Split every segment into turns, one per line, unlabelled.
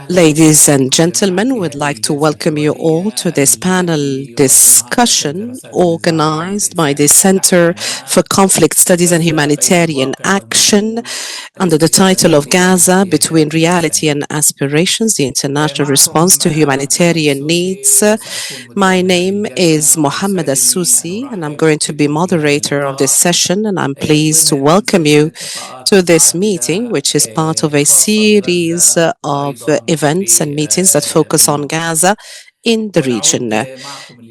Ladies and gentlemen, we'd like to welcome you all to this panel discussion organized by the Center for Conflict Studies and Humanitarian Action under the title of Gaza Between Reality and Aspirations, the International Response to Humanitarian Needs. My name is Mohammed Al-Susi, and I'm going to be moderator of this session, and I'm pleased to welcome you to this meeting, which is part of a series of events and meetings that focus on Gaza in the region.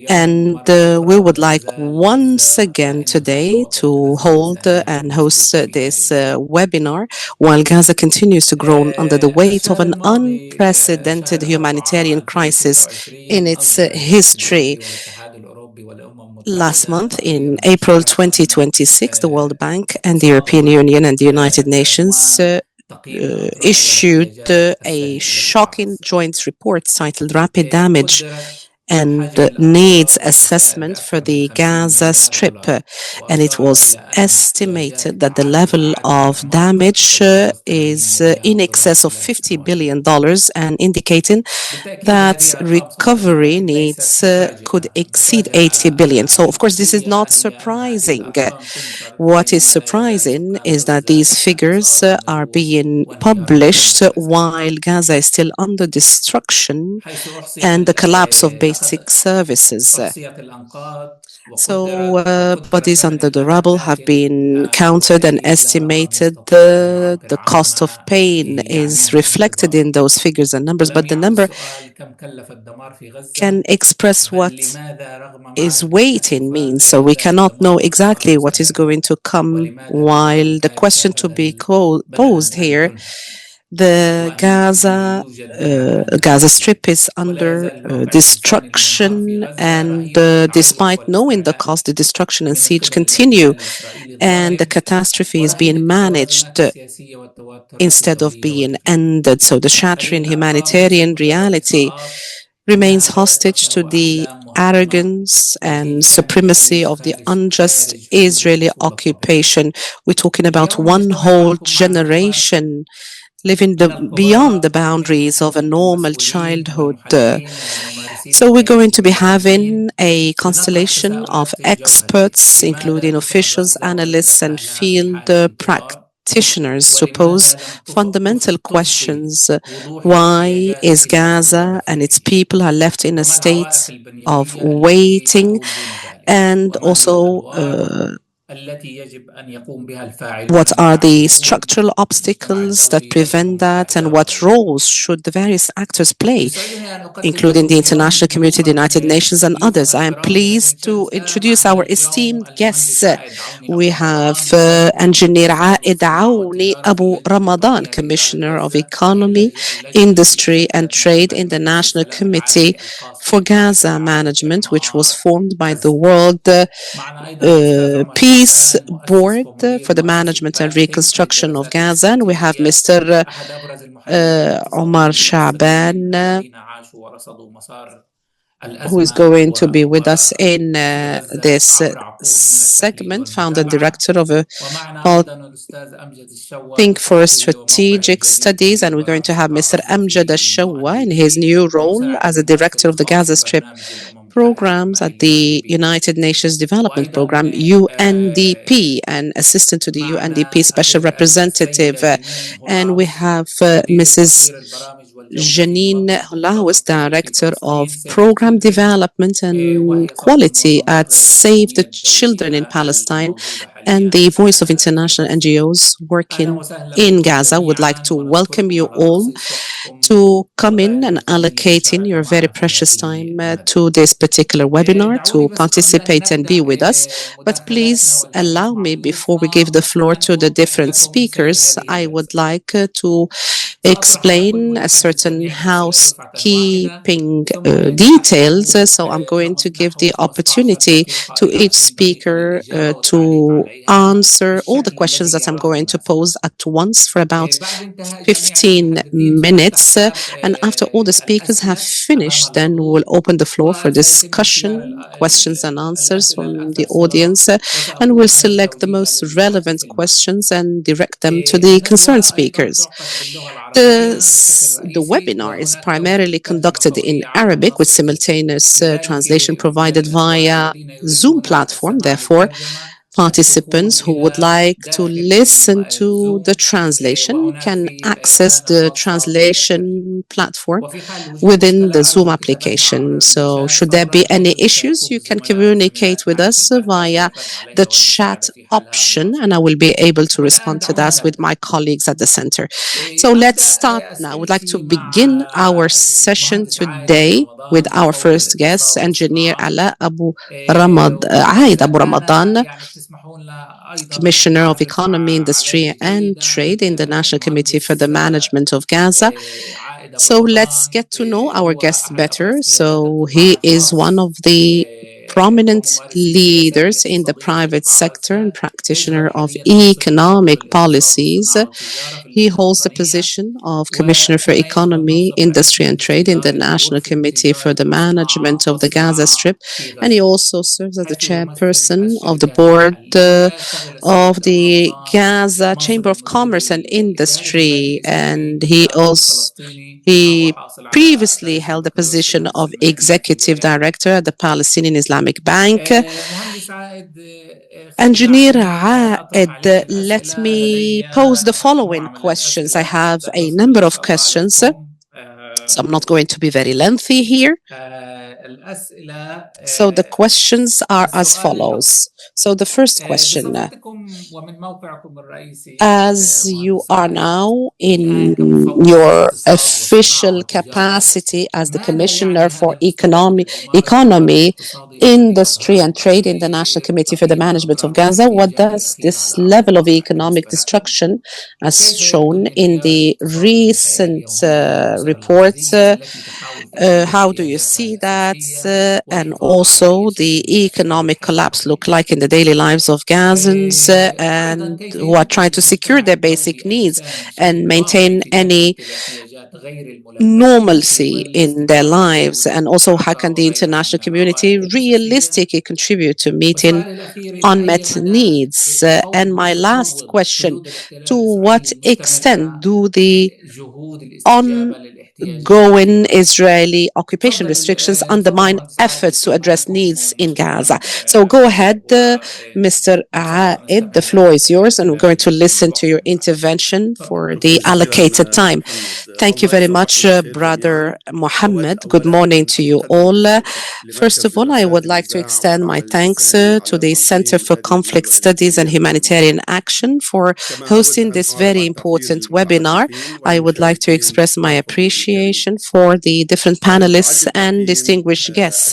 And we would like once again today to hold and host this webinar while Gaza continues to groan under the weight of an unprecedented humanitarian crisis in its history. Last month, in April 2026, the World Bank and the European Union and the United Nations issued a shocking joint report titled Rapid Damage and Needs Assessment for the Gaza Strip. And it was estimated that the level of damage is in excess of $50 billion and indicating that recovery needs could exceed 80 billion. So, of course, this is not surprising. What is surprising is that these figures are being published while Gaza is still under destruction and the collapse of basic services. So bodies under the rubble have been counted and estimated. The cost of pain is reflected in those figures and numbers, but the number can express what is waiting means. So we cannot know exactly what is going to come, while the question to be posed here, the Gaza Strip is under destruction, and despite knowing the cost, the destruction and siege continue, and the catastrophe is being managed instead of being ended. So the shattering humanitarian reality remains hostage to the arrogance and supremacy of the unjust Israeli occupation. We're talking about one whole generation living beyond the boundaries of a normal childhood. So we're going to be having a constellation of experts, including officials, analysts, and field practitioners, to pose fundamental questions. Why is Gaza and its people are left in a state of waiting? And also, what are the structural obstacles that prevent that, and what roles should the various actors play, including the international community, the United Nations, and others? I am pleased to introduce our esteemed guests. We have Engineer Awni Abu-Ramadan, Commissioner of Economy, Industry, and Trade in the National Committee for Gaza Management, which was formed by the World Peace Board for the Management and Reconstruction of Gaza. And we have Mr. Omar Shaban, who is going to be with us in this segment, founder and director of Palthink for Strategic Studies. And we're going to have Mr. Amjad Shawa in his new role as a director of the Gaza Strip programs at the United Nations Development Program, UNDP, and assistant to the UNDP Special Representative. And we have Mrs. Jeannine, Hollaus, Director of Program Development and Quality at Save the Children in Palestine, and the voice of international NGOs working in Gaza. Would like to welcome you all to come in and allocating your very precious time to this particular webinar, to participate and be with us. But please allow me, before we give the floor to the different speakers, I would like to explain a certain housekeeping details. So I'm going to give the opportunity to each speaker to answer all the questions that I'm going to pose at once for about 15 minutes. And after all the speakers have finished, then we will open the floor for discussion, questions and answers from the audience, and we'll select the most relevant questions and direct them to the concerned speakers. The webinar is primarily conducted in Arabic with simultaneous translation provided via Zoom platform. Therefore, participants who would like to listen to the translation can access the translation platform within the Zoom application. So should there be any issues, you can communicate with us via the chat option, and I will be able to respond to that with my colleagues at the center. So let's start now. I would like to begin our session today with our first guest, Engineer Ala Abu Ramadan, Commissioner of Economy, Industry and Trade in the National Committee for the Management of Gaza. So let's get to know our guest better. So he is one of the prominent leaders in the private sector and practitioner of economic policies. He holds the position of Commissioner for Economy, Industry and Trade in the National Committee for the Management of the Gaza Strip, and he also serves as the chairperson of the board of the Gaza Chamber of Commerce and Industry, and he previously held the position of executive director at the Palestinian Islamic Bank. Engineer Aed, let me pose the following questions. I have a number of questions, so I'm not going to be very lengthy here. So the questions are as follows. So the first question, as you are now in your official capacity as the Commissioner for Economy, Industry and Trade in the National Committee for the Management of Gaza, what does this level of economic destruction, as shown in the recent reports, how do you see that? And also the economic collapse look like in the daily lives of Gazans and who are trying to secure their basic needs and maintain any normalcy in their lives? And also, how can the international community realistically contribute to meeting unmet needs? And my last question, to what extent do the ongoing Israeli occupation restrictions undermine efforts to address needs in Gaza? So go ahead, Mr. Aed, the floor is yours, and we're going to listen to your intervention for the allocated time. Thank you very much, Brother Mohammed. Good morning to you all. First of all, I would like to extend my thanks to the Center for Conflict Studies and Humanitarian Action for hosting this very important webinar. I would like to express my appreciation for the different panelists and distinguished guests.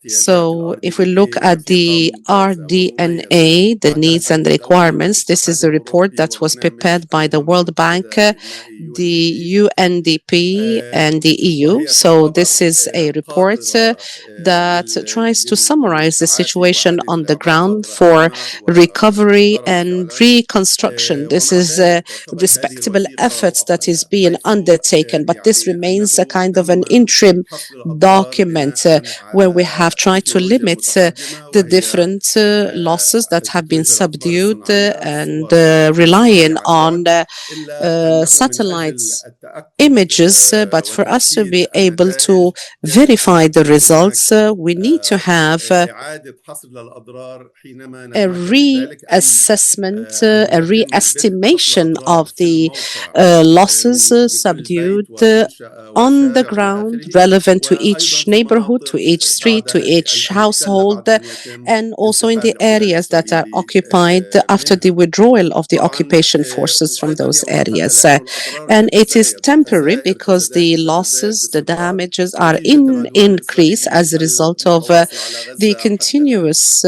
So if we look at the RDNA, the needs and the requirements, this is a report that was prepared by the World Bank, the UNDP and the EU. So this is a report that tries to summarize the situation on the ground for recovery and reconstruction. This is a respectable effort that is being undertaken, but this remains a kind of an interim document where we have tried to limit the different losses that have been subdued and relying on satellites images, but for us to be able to verify the results, we need to have a reassessment, a re-estimation of the losses subdued on the ground, relevant to each neighborhood, to each street, to each household, and also in the areas that are occupied after the withdrawal of the occupation forces from those areas. And it is temporary because the losses, the damages are in increase as a result of the continuous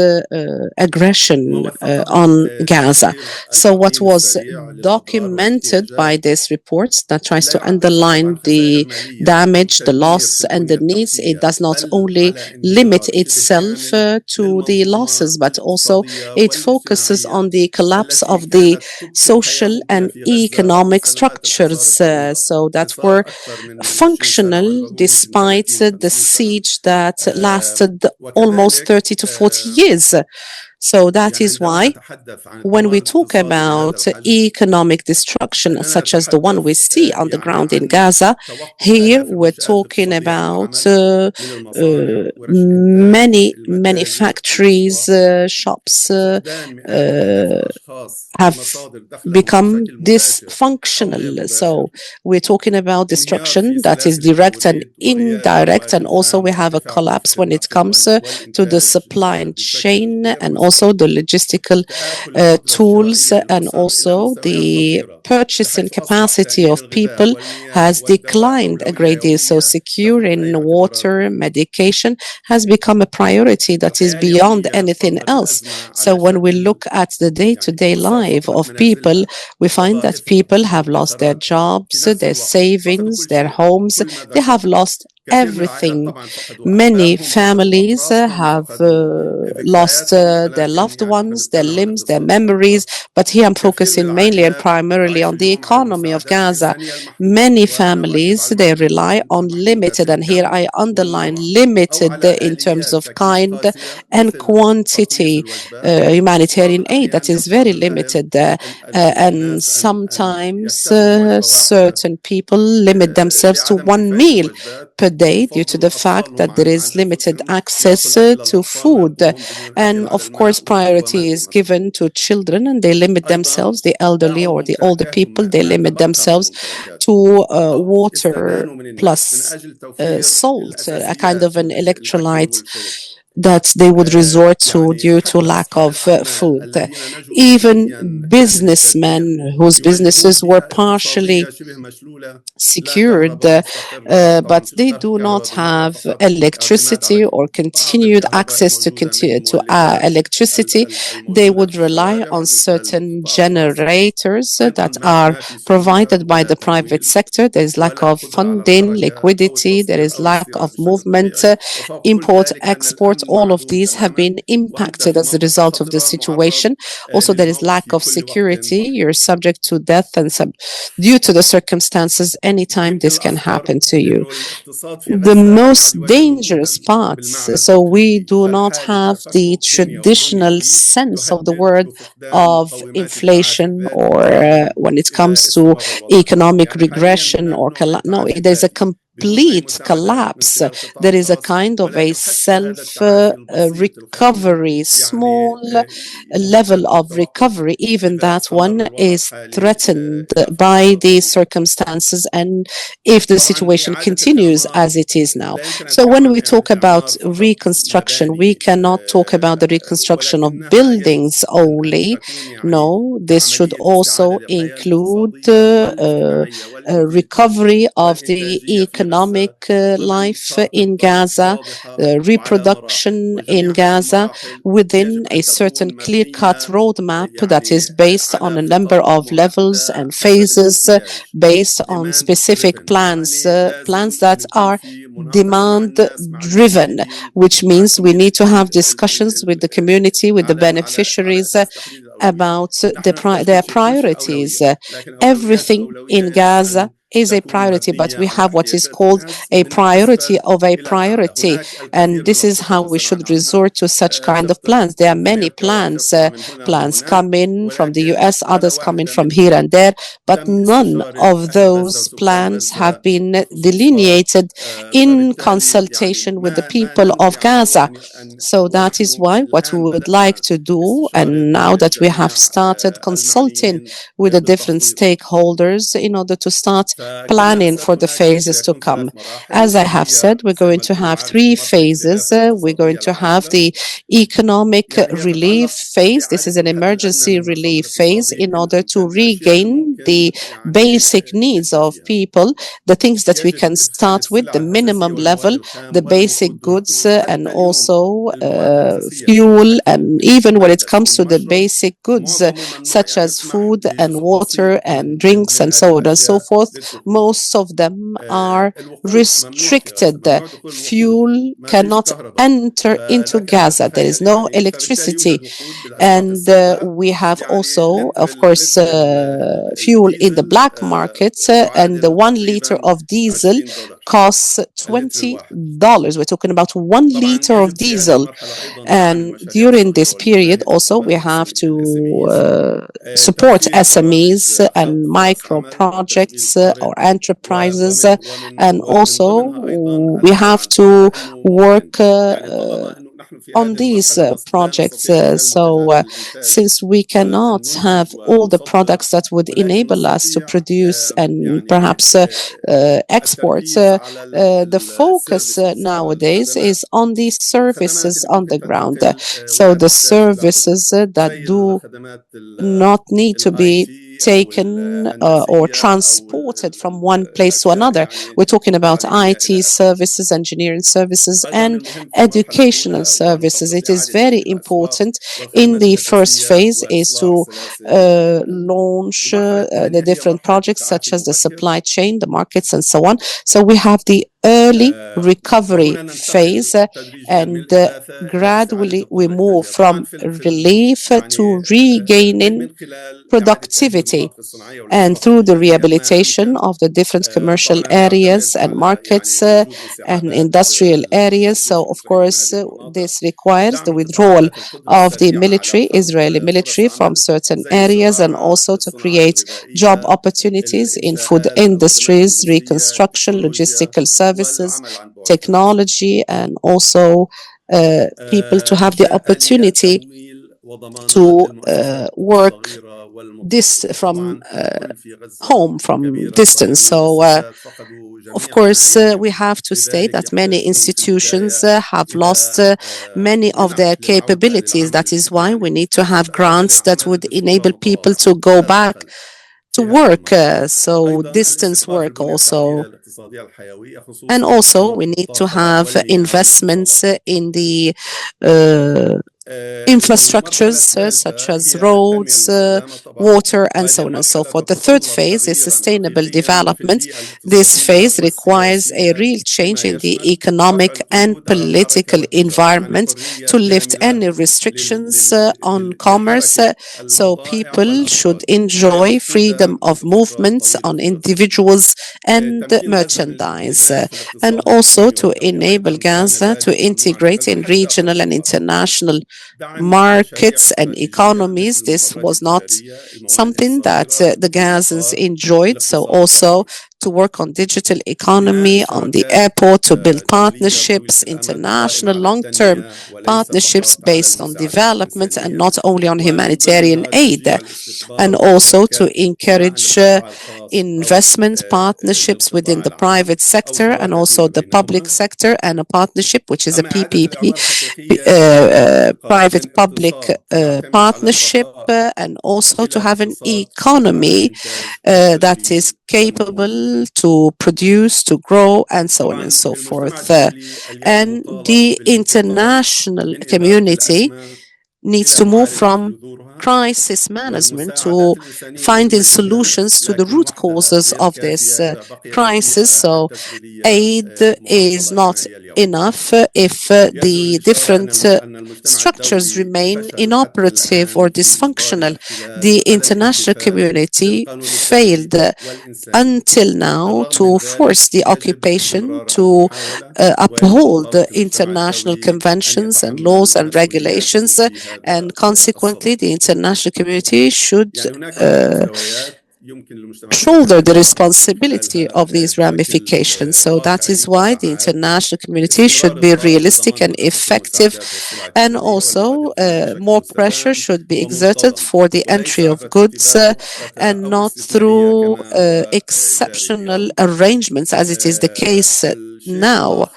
aggression on Gaza. So what was documented by this report that tries to underline the damage, the loss, and the needs, it does not only limit itself to the losses, but also it focuses on the collapse of the social and economic structures so that were functional despite the siege that lasted almost 30 to 40 years. So that
يعني
is
عندما
why
نتحدث عن
when we
الطوال
talk
الاقتصادي بهذا
about
الحجم
economic destruction,
فإننا
such as the one we
نتحدث
see on the
يعني
ground in
عن
Gaza,
توقف
here
آلاف
we're
المنشآت
talking
الاقتصادية عن
about
العمل من المصانع ورش الإنتاج
many
المتاجر
factories,
الأسواق
shops
فقدان مئات آلاف
uh,
الأشخاص
have
لمصادر دخلهم
become
بشكل مباشر أو غير
dysfunctional.
مباشر
So we're talking about
انهيار في
destruction that is
سلاسل
direct and
التوريد والريادة
indirect, and also
والإسهام
we have a
وارتفاع
collapse
نسبة
when it comes
المعطلات
to the
والإنتاج
supply
بشكل
chain
غير
and also
مسبوق
the logistical
تآكل القدرة
tools,
الشرائية
and
للأسر إلى
also
مستويات
the
خطيرة
purchasing
بحيث أصبح
capacity
تأمين
of
الغذاء
people
والمياه
has
والدواء
declined a
أولوية
great deal. So
يومية
securing
تفوق أي اعتبارات
water,
أخرى.
medication has become a priority that is
الحياة
beyond
اليومية
anything
فرضت
else.
الأزمة
So
على
when we
شكل
look at the
يعني
day-to-day
أسر
life
فقدت
of people,
منازلها
we find that
وظائفها
people have lost their
ومقتراتها في
jobs,
نفس
their
الوقت فقدوا
savings,
كل
their
شيء
homes.
كل ما
They have
ذكر
lost
كثير من العائلات
everything.
طبعا فقدوا
Many
أحبابهم فقدوا
families
أقراصهم
have
فقدوا
lost
ذكرياتهم
their
ولكن
loved
يعني احنا
ones, their
بنتكلم عن
limbs, their
اقتصاد
memories.
غزة
But here I'm
كثير من
focusing mainly and
العائلات
primarily
تعيش
on the
اليوم على
economy of
المساعدات
Gaza.
الإنسانية المحدودة
Many
والواجبة
families, they rely on
المحدودة
limited,
في
and here
الكم
I underline
والنوع أو
limited
على
in terms
آليات
of
تكلفة
kind
قاسية
and
مثل تقليص
quantity
الوجبات بعض
humanitarian aid that
الأحيان
is very
يضطر الأهل
limited.
الناس
And
أن
sometimes
يكتفوا بوجبة واحدة
certain people limit themselves to
لعدم
one
كفاية
meal
الوجبات
per day due to
ويفضلوا
the fact
أطفالهم
that there
عن
is limited
أنفسهم يعطوا
access
الأكل
to
للأطفال
food.
ويتركوهم بدون أكل
And
على
of course,
الماء والخبز وما
priority is
دون ذلك
given to children, and they limit
أيضا
themselves, the elderly
باعوا
or the older
ممتلكاتهم
people, they
ما
limit
تبقى من
themselves
ممتلكاتهم
to
أو
water
استدانوا من الناس من
plus
أجل توفير
salt, a kind of
الأساسيات
an
الأكل
electrolyte
والشرب
that they would resort to
يعني
due to
حتى
lack
أصحاب
of
الأعمال
food.
الذين نجوا
Even
ماديا يعني
businessmen
سلبيا
whose
يواجهون
businesses were
بيئة
partially
اقتصادية شبه مشلولة لا
secured,
كهرباء مستقرة طبعا
but
في
they
الشرق
do
كهرباء
not
بالمرة
have
فقط اعتماد على
electricity or
بعض
continued
الكهرباء
access to
الموجودة من المولدات
electricity. They
الموجودة
would
في
rely
الشوارع
on
مثل
certain
القطاع الخاص
generators
أيضا
that are
ما في سوريا
provided by
ولا
the private
تمويل
sector. There is lack
ولا
of
قدرة على
funding,
الحركة أو
liquidity, there
التصدير
is
أو
lack
الاستيراد
of
بشكل
movement,
طبيعي وفوق كل
import,
ذلك أن
export.
الأمن
All of
معدوم
these have
تماما
been
وأنت
impacted
في
as a
منطقة
result of the
خطرة معرض
situation. Also, there is
للموت
lack
في
of
كل وقت
security.
وحين
You're subject to death and due to the circumstances. Anytime
يمكن
this can happen
الأخطر
to you.
أنه الاقتصاد في
The
غزة
most
قد يواجه
dangerous
ركودا
parts.
بالمعنى
So we
التقليدي
do not
فالحالة
have the
التفكك
traditional
الدنيوي
sense of the
يهدد
word
بفقدان
of
مقومات المعاش
inflation,
الذاتي
or
القادم
when it
إذا
comes to
استمر الوضع
economic
يعني حاليا
regression
هناك
or
نوع من
no,
المعاش
there's a
الذاتي بدون أي
complete
مساعدات من
collapse.
قبل القطاع
There is a
الخاص
kind of a
ولكن حتى هذا
self
التعافي البسيط الخفيف
recovery,
يعني
small level
مهدد
of
بالتوقف
recovery. Even
إذا
that
استمر
one
الوضع
is
الحالي
threatened
إلى فترة
by the
طويلة
circumstances, and if the
طبعا
situation
إعادة
continues
الإعمار
as it is now.
لا يمكن أن
So
نتكلم
when
عن
we
إعادة
talk about
إعمار فقط
reconstruction, we
مباني
cannot talk about the reconstruction of
ولكنها يجب
buildings
أن
only.
تكون يعني
No, this should
عملية استعادة
also
للحياة
include
الاقتصادية والاجتماعية والإنتاجية
recovery of the
والإنتاجية في
economic
غزة ضمن
life
خارطة
in
طريق
Gaza,
واضحة وعلى مراحل
reproduction in
وجميع هذه
Gaza
المراحل
within
يجب
a
أن
certain
تكون
clear-cut
مبنية
roadmap that
يعني
is based on
على
a number
خطط
of levels
معدة
and
حسب
phases,
الاحتياج
based on
demand
specific
driven
plans,
يعني
plans
لازم أن
that
يكون
are
في مناقشة مع
demand
الناس مع
driven,
المستفيدين
which
مع
means we need to
الكوميونتي
have discussions with the community, with the
على
beneficiaries,
أساس تحديد الأولويات
about
نحن نحتاج
their
لشيء كل شيء
priorities.
أولوية لكن أولويات
Everything
الأولوية
in
يجب
Gaza
أن
is a
تكون
priority, but
مبنية
we
على
have what is
احتياجات
called
الناس
a
من
priority
الأسفل
of a
إلى الأعلى
priority.
هناك الكثير
And
من
this is how
الخطط
we
سمعنا
should
عنها
resort to such kind of plans. There are
تبقى
many
أمريكا
plans.
وتبقى من هنا ومن
Plans
هناك
come in from the
ولكن
US,
ولا
others come in
واحدة
from here
منها
and there, but
تم
none
استشارة
of
أهل غزة
those
وسكان
plans have
غزة
been
بخصوصها
delineated in
فبالتالي يعني
consultation with the
ما
people of
ننوي عمله
Gaza. So that is
ونحن
why what we
الآن
would like
بدأنا
to do,
باستشارة
and now that we have
جميع
started consulting
المعنيين
with the different
بالتخطيط
stakeholders in order to start
فكما
planning for
أسست
the
هناك
phases to
سيكون
come.
3 مراحل
As I have
هي
said, we're
زي
going
ما
to
الكل
have
عارف
three
مرحلة البداية
phases. We're going
الاقتصادية
to have
العاجلة
the economic
يعني هي
relief
تتعلق
phase. This is
بإعادة
an
الحد الأدنى
emergency
من النشاط
relief phase
الاقتصادي
in order to
بالأشياء
regain
الممكن
the
يعني
basic needs of
الإنتاجية
people, the things that we
يجب
can
إدخال
start with, the
السلع الأساسية
minimum
والمواد
level, the
الخام
basic
والوقود
goods,
والقيود
and
حتى اليوم
also
المواد الأساسية مثل
fuel,
الأكل
and even when it
المادة
comes to the
المشرب
basic goods,
معظمه ممنوع
such
يعني
as
يسمح
food and
بجزء بسيط
water and drinks
من
and
هذه
so on and so
الأشياء
forth.
للدخول
Most of them are
الوقود ممنوع في غزة
restricted.
ممنوع دخول الوقود
Fuel
ما فيش
cannot
كهرباء
enter into
فلك أن
Gaza. There is
تتخيل
no
يعني فبالتالي
electricity.
يوجد وقود بالأسواق
And
السوداء
we have
يعني
also,
لتر
of course,
لتر
fuel in the
الديزل
black market, and the
يعادل
1 liter
تقريبا
of diesel
20 دولار
costs $20. We're talking about 1 liter of
يجب في هذه
diesel.
المرحلة أيضا دعم
And
المشاريع
during
الصغيرة
this period,
والمتوسطة
also, we
والمبادرات
have
مثل ال
to
SMEs،
support
تخفيض برامج
SMEs and
خلق فرص
micro
عمل وتشغيل
projects
طارئ،
or enterprises.
ومن
And
ومن
also,
ضمنها أيضا
we have
الدعم،
to
لأنه ممكن
work
يعني طالما أنه نحن في
on
هذه
these
المرحلة لا
projects.
نستطيع بذل
So,
منتجات الإنتاج
since we
بل أن
cannot have
ننتج
all the
ونصدر،
products that would
ولكن
enable us to
نستطيع
produce and
يعني
perhaps export,
التركيز على
the focus
السيرفيسز
nowadays
والخدمات،
is on these
الخدمات
services
اللي
on
ممكن
the ground.
تنتقل
So,
ولا
the
تحتاج إلى حدود،
services that
زي
do
الخدمات
not need to
الاي
be
تي او
taken or
الهندسيه او
transported from one place to another.
يعني
We're talking about
التعليميه
IT
الى اخره.
services, engineering services,
ايضا
and
المهم في المرحله
educational
الاولى هو
services.
الفقر
It
في
is
اعاده
very
فتح الاسواق
important in
والخدمات
the first
الاساسيه
phase is
واصلاح
to
سلاسل النمو.
launch
المرحله
the
الثانيه هي
different
مرحله
projects
التعافي
such as the
المبكر.
supply chain, the markets, and so on. So we have the early recovery
وهنا ننتقل
phase,
تدريجيا من
and
الإغاثة إلى استعادة
gradually we
القدرة
move
الإنتاجية. طبعا
from relief to
يعني
regaining
من خلال إعادة تأهيل
productivity.
المناطق الصناعية
And
والإصلاح
through the
التكنولوجي ما
rehabilitation
أمكن.
of the different commercial
طبعا هذا
areas
يعتمد
and
على
markets
يعني وجود
and
انسحابات
industrial areas. So,
الجيش
of
الإسرائيلي من
course,
هذه المناطق،
this requires the
دعم
withdrawal
قطاعات القدرة
of the
السريعة على
military,
خلق
Israeli
فرص
military, from
عمل
certain
زي
areas, and
الزراعة،
also to
الصناعات
create job
الغذائية،
opportunities in food
الإنشاءات، الخدمات
industries,
الهندسية،
reconstruction,
التكنولوجيا
logistical services,
والعمل عن بعد كما سبق.
technology, and also people to have the
إنشاء آليات
opportunity
تمويل وضمانات
to
للمؤسسات
work
الصغيرة
this
والمتوسطة.
from
طبعا الكل في غزة
home, from
كبيرة
distance.
الصغيرة،
So,
المؤسسات فقدوا
of
جميع
course,
المعايير،
we have to state
لذلك
that many
يحتاجون في
institutions
البداية
have lost
إلى
many of their
منح للعودة
capabilities. That
للعمل،
is why we
يعني
need to have
العودة
grants that
للعمل
would
بصورة
enable people
متواصلة
to go
لا
back
تقل
to
في هذه
work.
المرحلة.
So,
أيضا
distance
الاستثمار في
work
البنية التحتية
also.
الاقتصادية الحيوية،
And
خصوصا
also,
تصميم
we need
خطوط
to
طاقة
have
أولية لإعادة
investments
الاتصالات.
in the uh,
المرحلة
infrastructures such
الثالثة
as
هي التنمية
roads,
المستدامة طبعا،
water, and
وهذه
so on and so
المرحلة
forth. The third
تتطلب
phase is
تغييرا
sustainable
حقيقيا في
development.
البيئة
This
الاقتصادية
phase requires a
والسياسية،
real change
بما
in the
يشمل رفع
economic and
القيود على الحركة
political
والتجارة، يعني
environment
حرية
to lift
كاملة
any restrictions on commerce.
لحركة
So
البضائع
people should
والأفراد،
enjoy freedom
ويكون
of
فترة
movements
طويلة
on
الرصيد.
individuals and
تمكين غزة من
merchandise,
الاندماج في
and
الاقتصاد
also
الإقليمي
to
والدولي
enable
أيضا، كان
Gaza to
ذلك ممنوعا في
integrate
غزة
in
حتى
regional
قبل
and
القرار.
international
دعم مشاريع
markets and
استراتيجية مثل
economies. This
الممرات
was not
التجارية، الموانئ
something that
الصغيرة،
the Gazans
المطار،
enjoyed. So
الاقتصاد
also
الرقمي.
to work on digital
بناء
economy on the
شبكات
airport, to build
دولية طويلة
partnerships,
الأمد قائمة
international
على
long-term
التنمية وليس
partnerships
فقط على
based on
المساعدات
development and
الإنسانية،
not only on
ومن
humanitarian
ضمنها
aid,
تشجيع
and
الاستثمار
also to
المبكر مع
encourage
القطاع الخاص أو
investment partnerships within
للقطاع
the
العام
private
أو
sector and
شراكة
also
ما
the public
بينهما.
sector, and a partnership which is a
أما إعادة
PPP,
الإعمار الحقيقية فهي انتقال من
private-public
اقتصاد يعتمد على
partnership,
البقاء
and also to
إلى
have an
اقتصاد قائم على
economy
الإنتاج
that is
والتشغيل والنمو.
capable to produce, to grow, and so on and
طبعا
so
في المجتمع
forth.
الدولي اليوم
And
مطالب
the
بالانتقال
international
من إدارة
community
الأزمات
needs
إلى
to move
معالجة
from
جذورها،
crisis management to
والمساعدات الإنسانية
finding
مهمة
solutions to the
لكن
root
وحدها
causes
غير
of this
كافية إذا بقيت
crisis.
البيئة
So,
التشغيلية
aid is
معطلة كما
not
هي اليوم.
enough if
يجدر
the
الإشارة
different
أن المجتمع
structures
الدولي
remain
فشل حتى
inoperative or
الآن في إجبار
dysfunctional.
الاحتلال
The
على
international
الانتفاذ
community
للقانون الدولي
failed
والإنساني.
until now
بالرغم من
to
ذلك
force the
يجب
occupation
استمرار
to
المحاولة، ويجب
uphold the
طالب المجتمع
international
الدولي أن
conventions and laws
يتحمل
and
مسؤولياته
regulations,
في هذا
and consequently,
الصدد.
the international community should
يعني هناك
uh,
مستويات يمكن للمجتمع الدولي أن
shoulder the
يتخذ من
responsibility
خلالها
of these
بشكل
ramifications. So that is
واقعي
why the
وفعال
international community should
استمرار
be
إصدار
realistic
الخدمات
and
وتخطي
effective,
المساعدات والسلع
and
التجارية
also
والإعادة القيود
more
بشكل
pressure
مستدام
should be exerted
ومنتظم،
for the
وليس
entry of
عبث
goods,
اتباع مؤقتة
and
أو
not
استثنائية
through
كما هو جاري
exceptional
اليوم.
arrangements as it is the case
الشيء
now.
الآخر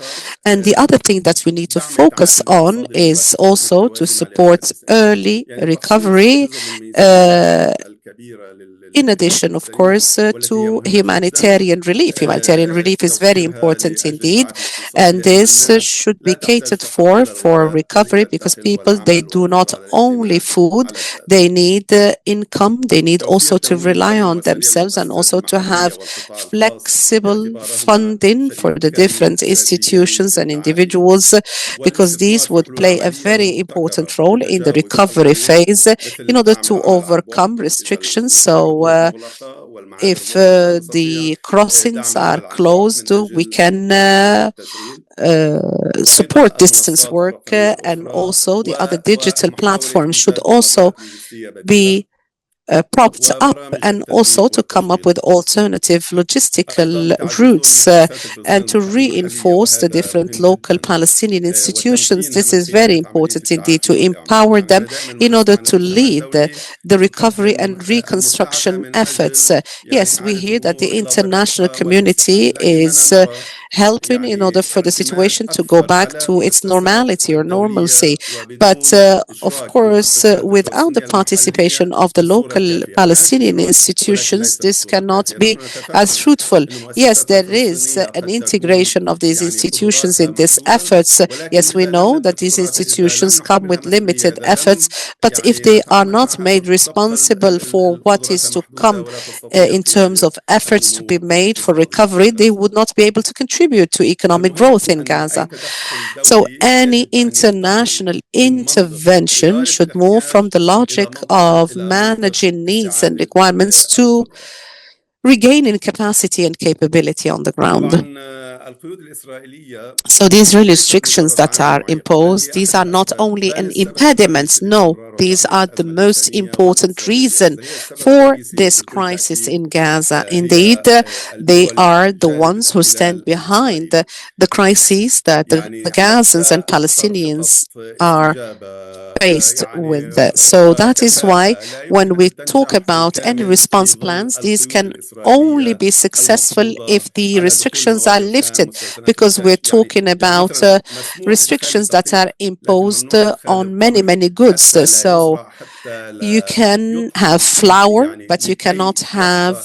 And the other thing that we need to
دعم
focus
التعافي
on
الاقتصادي
is
المبكر
also to
بالتوازي مع الإعادة
support
الإنسانية،
early
يعني تخصيص
recovery,
جزء من الميزانية الكبيرة
in
للإعادة
addition, of
الإنسانية
course,
والتي هي
to
مهمة جدا.
humanitarian relief. Humanitarian relief is very
توفيرها
important
لأجل
indeed,
التعافي الاقتصادي،
and
لأن
this
الناس
should
لا
be
تحتاج
catered
فقط
for
إلى
for
الغذاء، بل هي
recovery, because
الدخل
people, they
والعمل
do
والقدرة
not
على
only
الاعتماد
food,
على الذات.
they need income, they need
توفير
also to
تمويل
rely on
للمؤسسات
themselves, and
المؤسسات
also to
المحلية
have
والقطاع الخاص
flexible
باعتبارهما
funding for the
شريكين
different
أساسيين
institutions
في
and
التعافي،
individuals, because
والاستثمار
these
في
would
حلول
play a
عملية
very
ومبتكرة
important role in the
لتجاوز
recovery
القيود
phase
مثل
in order
العمل
to
العمل عن بعد،
overcome restrictions. So if the crossings are closed, we can support distance work, and also the other digital platforms should also be propped up, and also to come up with alternative logistical routes and to reinforce the different local Palestinian institutions. This is very important indeed, to empower them in order to lead the recovery and reconstruction efforts. Yes, we hear that the international community is helping in order for the situation to go back to its normality or normalcy. But of course, without the participation of the local Palestinian institutions, this cannot be as fruitful. Yes, there is an integration of these institutions in these efforts. Yes, we know that these institutions come with limited efforts, but if they are not made responsible for what is to come in terms of efforts to be made for recovery, they would not be able to contribute to economic growth in Gaza. So any international intervention should move from the logic of managing needs and requirements to regaining capacity and capability on the ground. So these restrictions that are imposed, these are not only an impediment, no, these are the most important reason for this crisis in Gaza. Indeed, they are the ones who stand behind the crises that the Gazans and Palestinians are faced with. So that is why when we talk about any response plans, these can only be successful if the restrictions are lifted, because we're talking about restrictions that are imposed on many, many goods. So you can have flour, but you cannot have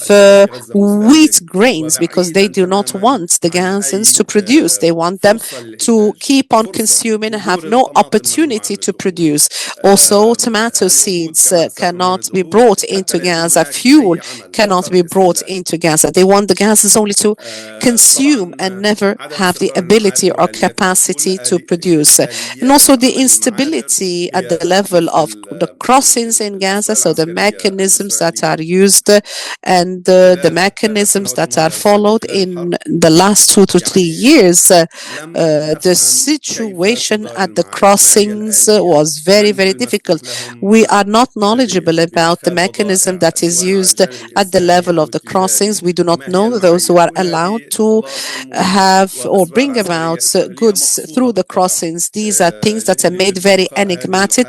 wheat grains, because they do not want the Gazans to produce. They want them to keep on consuming and have no opportunity to produce. Also, tomato seeds cannot be brought into Gaza. Fuel cannot be brought into Gaza. They want the Gazans only to consume and never have the ability or capacity to produce. And also the instability at the level of the crossings in Gaza, so the mechanisms that are used and the mechanisms that are followed in the last 2 to 3 years. The situation at the crossings was very, very difficult. We are not knowledgeable about the mechanism that is used at the level of the crossings. We do not know those who are allowed to have or bring about goods through the crossings. These are things that are made very enigmatic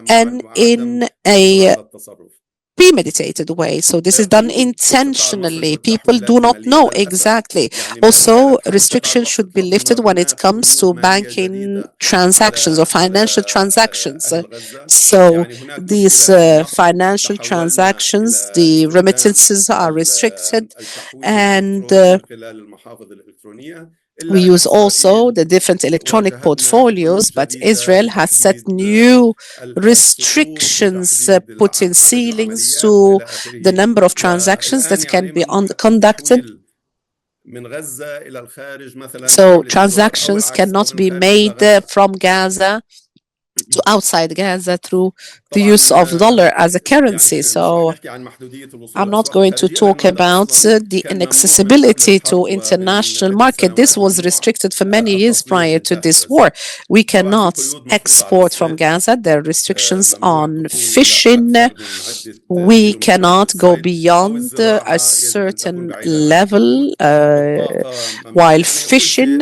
and in a premeditated way. So this is done intentionally. People do not know exactly. Also, restrictions should be lifted when it comes to banking transactions or financial transactions. So these financial transactions, the remittances are restricted, and we use also the different electronic portfolios, but Israel has set new restrictions, putting ceilings to the number of transactions that can be conducted. So transactions cannot be made from Gaza to outside Gaza through the use of dollar as a currency. So I'm not going to talk about the inaccessibility to international market. This was restricted for many years prior to this war. We cannot export from Gaza. There are restrictions on fishing. We cannot go beyond a certain level while fishing.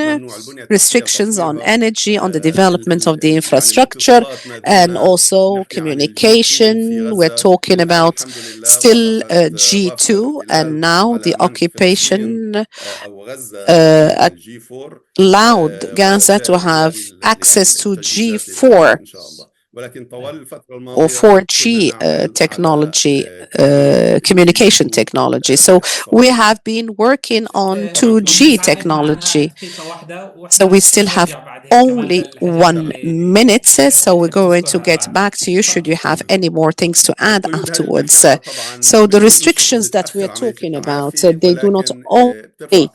Restrictions on energy, on the development of the infrastructure, and also communication. We're talking about still G2, and now the occupation allowed Gaza to have access to G4 or 4G technology, communication technology. So we have been working on 2G technology. So we still have only 1 minute, so we're going to get back to you should you have any more things to add afterwards. So the restrictions that we're talking about, they do not only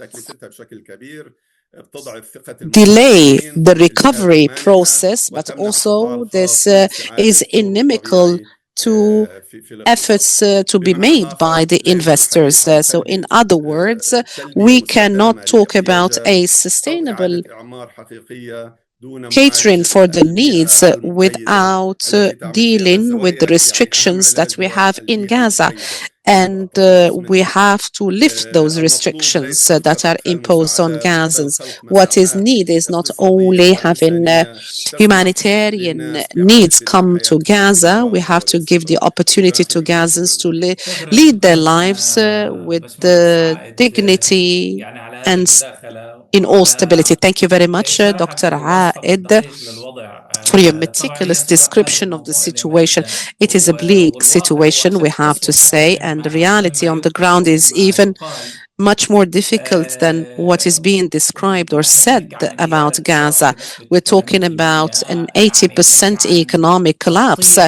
delay the recovery process, but also this is inimical to efforts to be made by the investors. So in other words, we cannot talk about a sustainable catering for the needs without dealing with the restrictions that we have in Gaza. And we have to lift those restrictions that are imposed on Gazans. What is needed is not only having humanitarian needs come to Gaza, we have to give the opportunity to Gazans to lead their lives with the dignity and in all stability. Thank you very much, Dr. Aed, for your meticulous description of the situation. It is a bleak situation, we have to say, and the reality on the ground is even much more difficult than what is being described or said about Gaza. We're talking about an 80% economic collapse.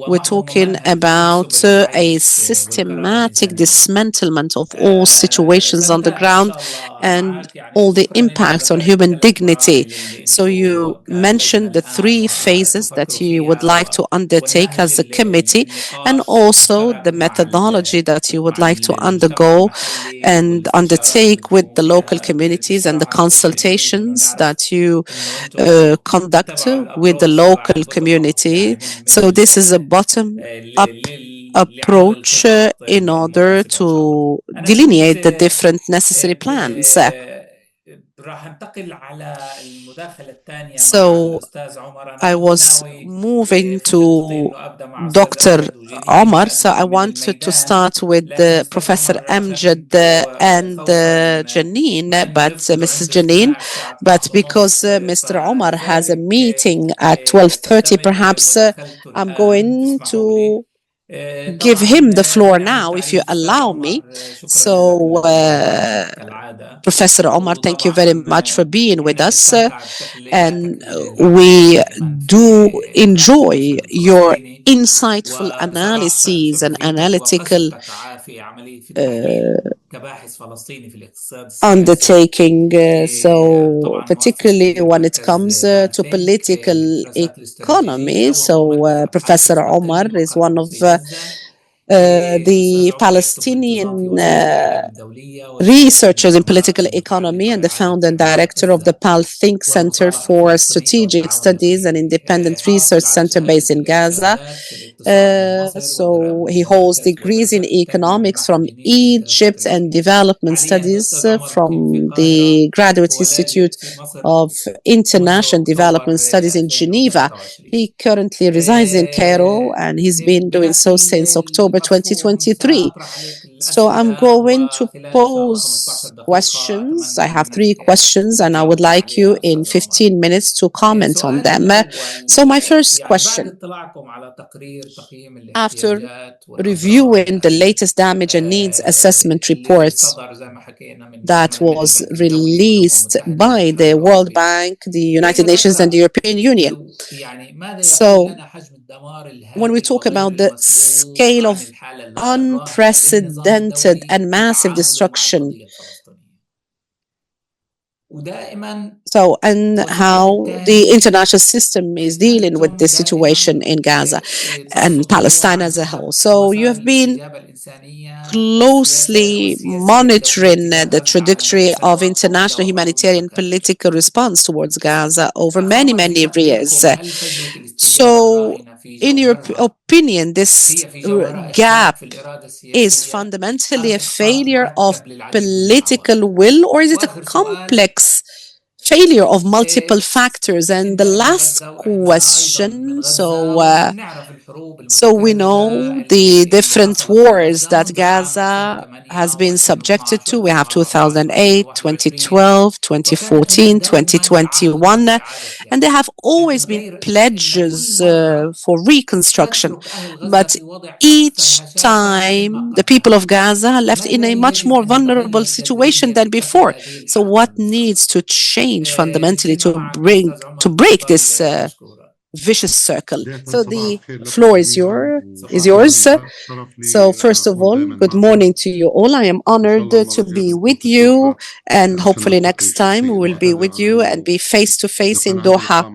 We're talking about a systematic dismantlement of all situations on the ground and all the impacts on human dignity. So you mentioned the three phases that you would like to undertake as a committee, and also the methodology that you would like to undergo and undertake with the local communities and the consultations that you conduct with the local community. So this is a bottom-up approach in order to delineate the different necessary plans. So I was moving to Dr. Omar, so I wanted to start with Professor Amjad and Jeannine, Mrs. Jeannine, but because Mr. Omar has a meeting at 12:30, perhaps I'm going to give him the floor now, if you allow me. So, Professor Omar, thank you very much for being with us. And we do enjoy your insightful analyses and analytical undertaking. So particularly when it comes to political economy. So Professor Omar is one of the Palestinian researchers in political economy and the founder and director of the Palthink Center for Strategic Studies, an independent research center based in Gaza. So he holds degrees in economics from Egypt and development studies from the Graduate Institute of International Development Studies in Geneva. He currently resides in Cairo and he's been doing so since October 2023. So I'm going to pose questions. I have 3 questions and I would like you in 15 minutes to comment on them. So my first question, after reviewing the latest damage and needs assessment reports that was released by the World Bank, the United Nations, and the European Union. So when we talk about the scale of unprecedented and massive destruction, so, and how the international system is dealing with this situation in Gaza and Palestine as a whole. So you have been closely monitoring the trajectory of international humanitarian political response towards Gaza over many, many years. So in your opinion, this gap is fundamentally a failure of political will, or is it a complex failure of multiple factors? And the last question, so we know the different wars that Gaza has been subjected to. We have 2008, 2012, 2014, 2021, and there have always been pledges for reconstruction. But each time, the people of Gaza are left in a much more vulnerable situation than before. So what needs to change fundamentally to break this vicious circle? So the floor is yours. So first of all, good morning to you all. I am honored to be with you, and hopefully next time we will be with you and be face to face in Doha.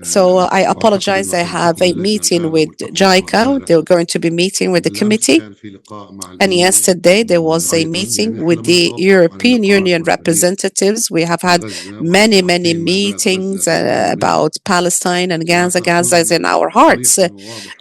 So I
وأعتقد
apologize.
إنه
I have a
سنحضر لجنة
meeting
كاملة
with
متخصصة في
JICA.
هذا
They're
الشأن.
going to be meeting with the
وبالأمس
committee.
كان في لقاء مع
And
الجنود
yesterday there was a
أيضا،
meeting
يعني إحنا
with
لم
the
نتوقف عن
European
اللقاءات
Union
والحديث
representatives. We have
عن
had
غزة وعن
many, many
فلسطين وأزمات
meetings
غزة الدولية،
about Palestine and Gaza. Gaza is in
وسأكون
our hearts.
صريحا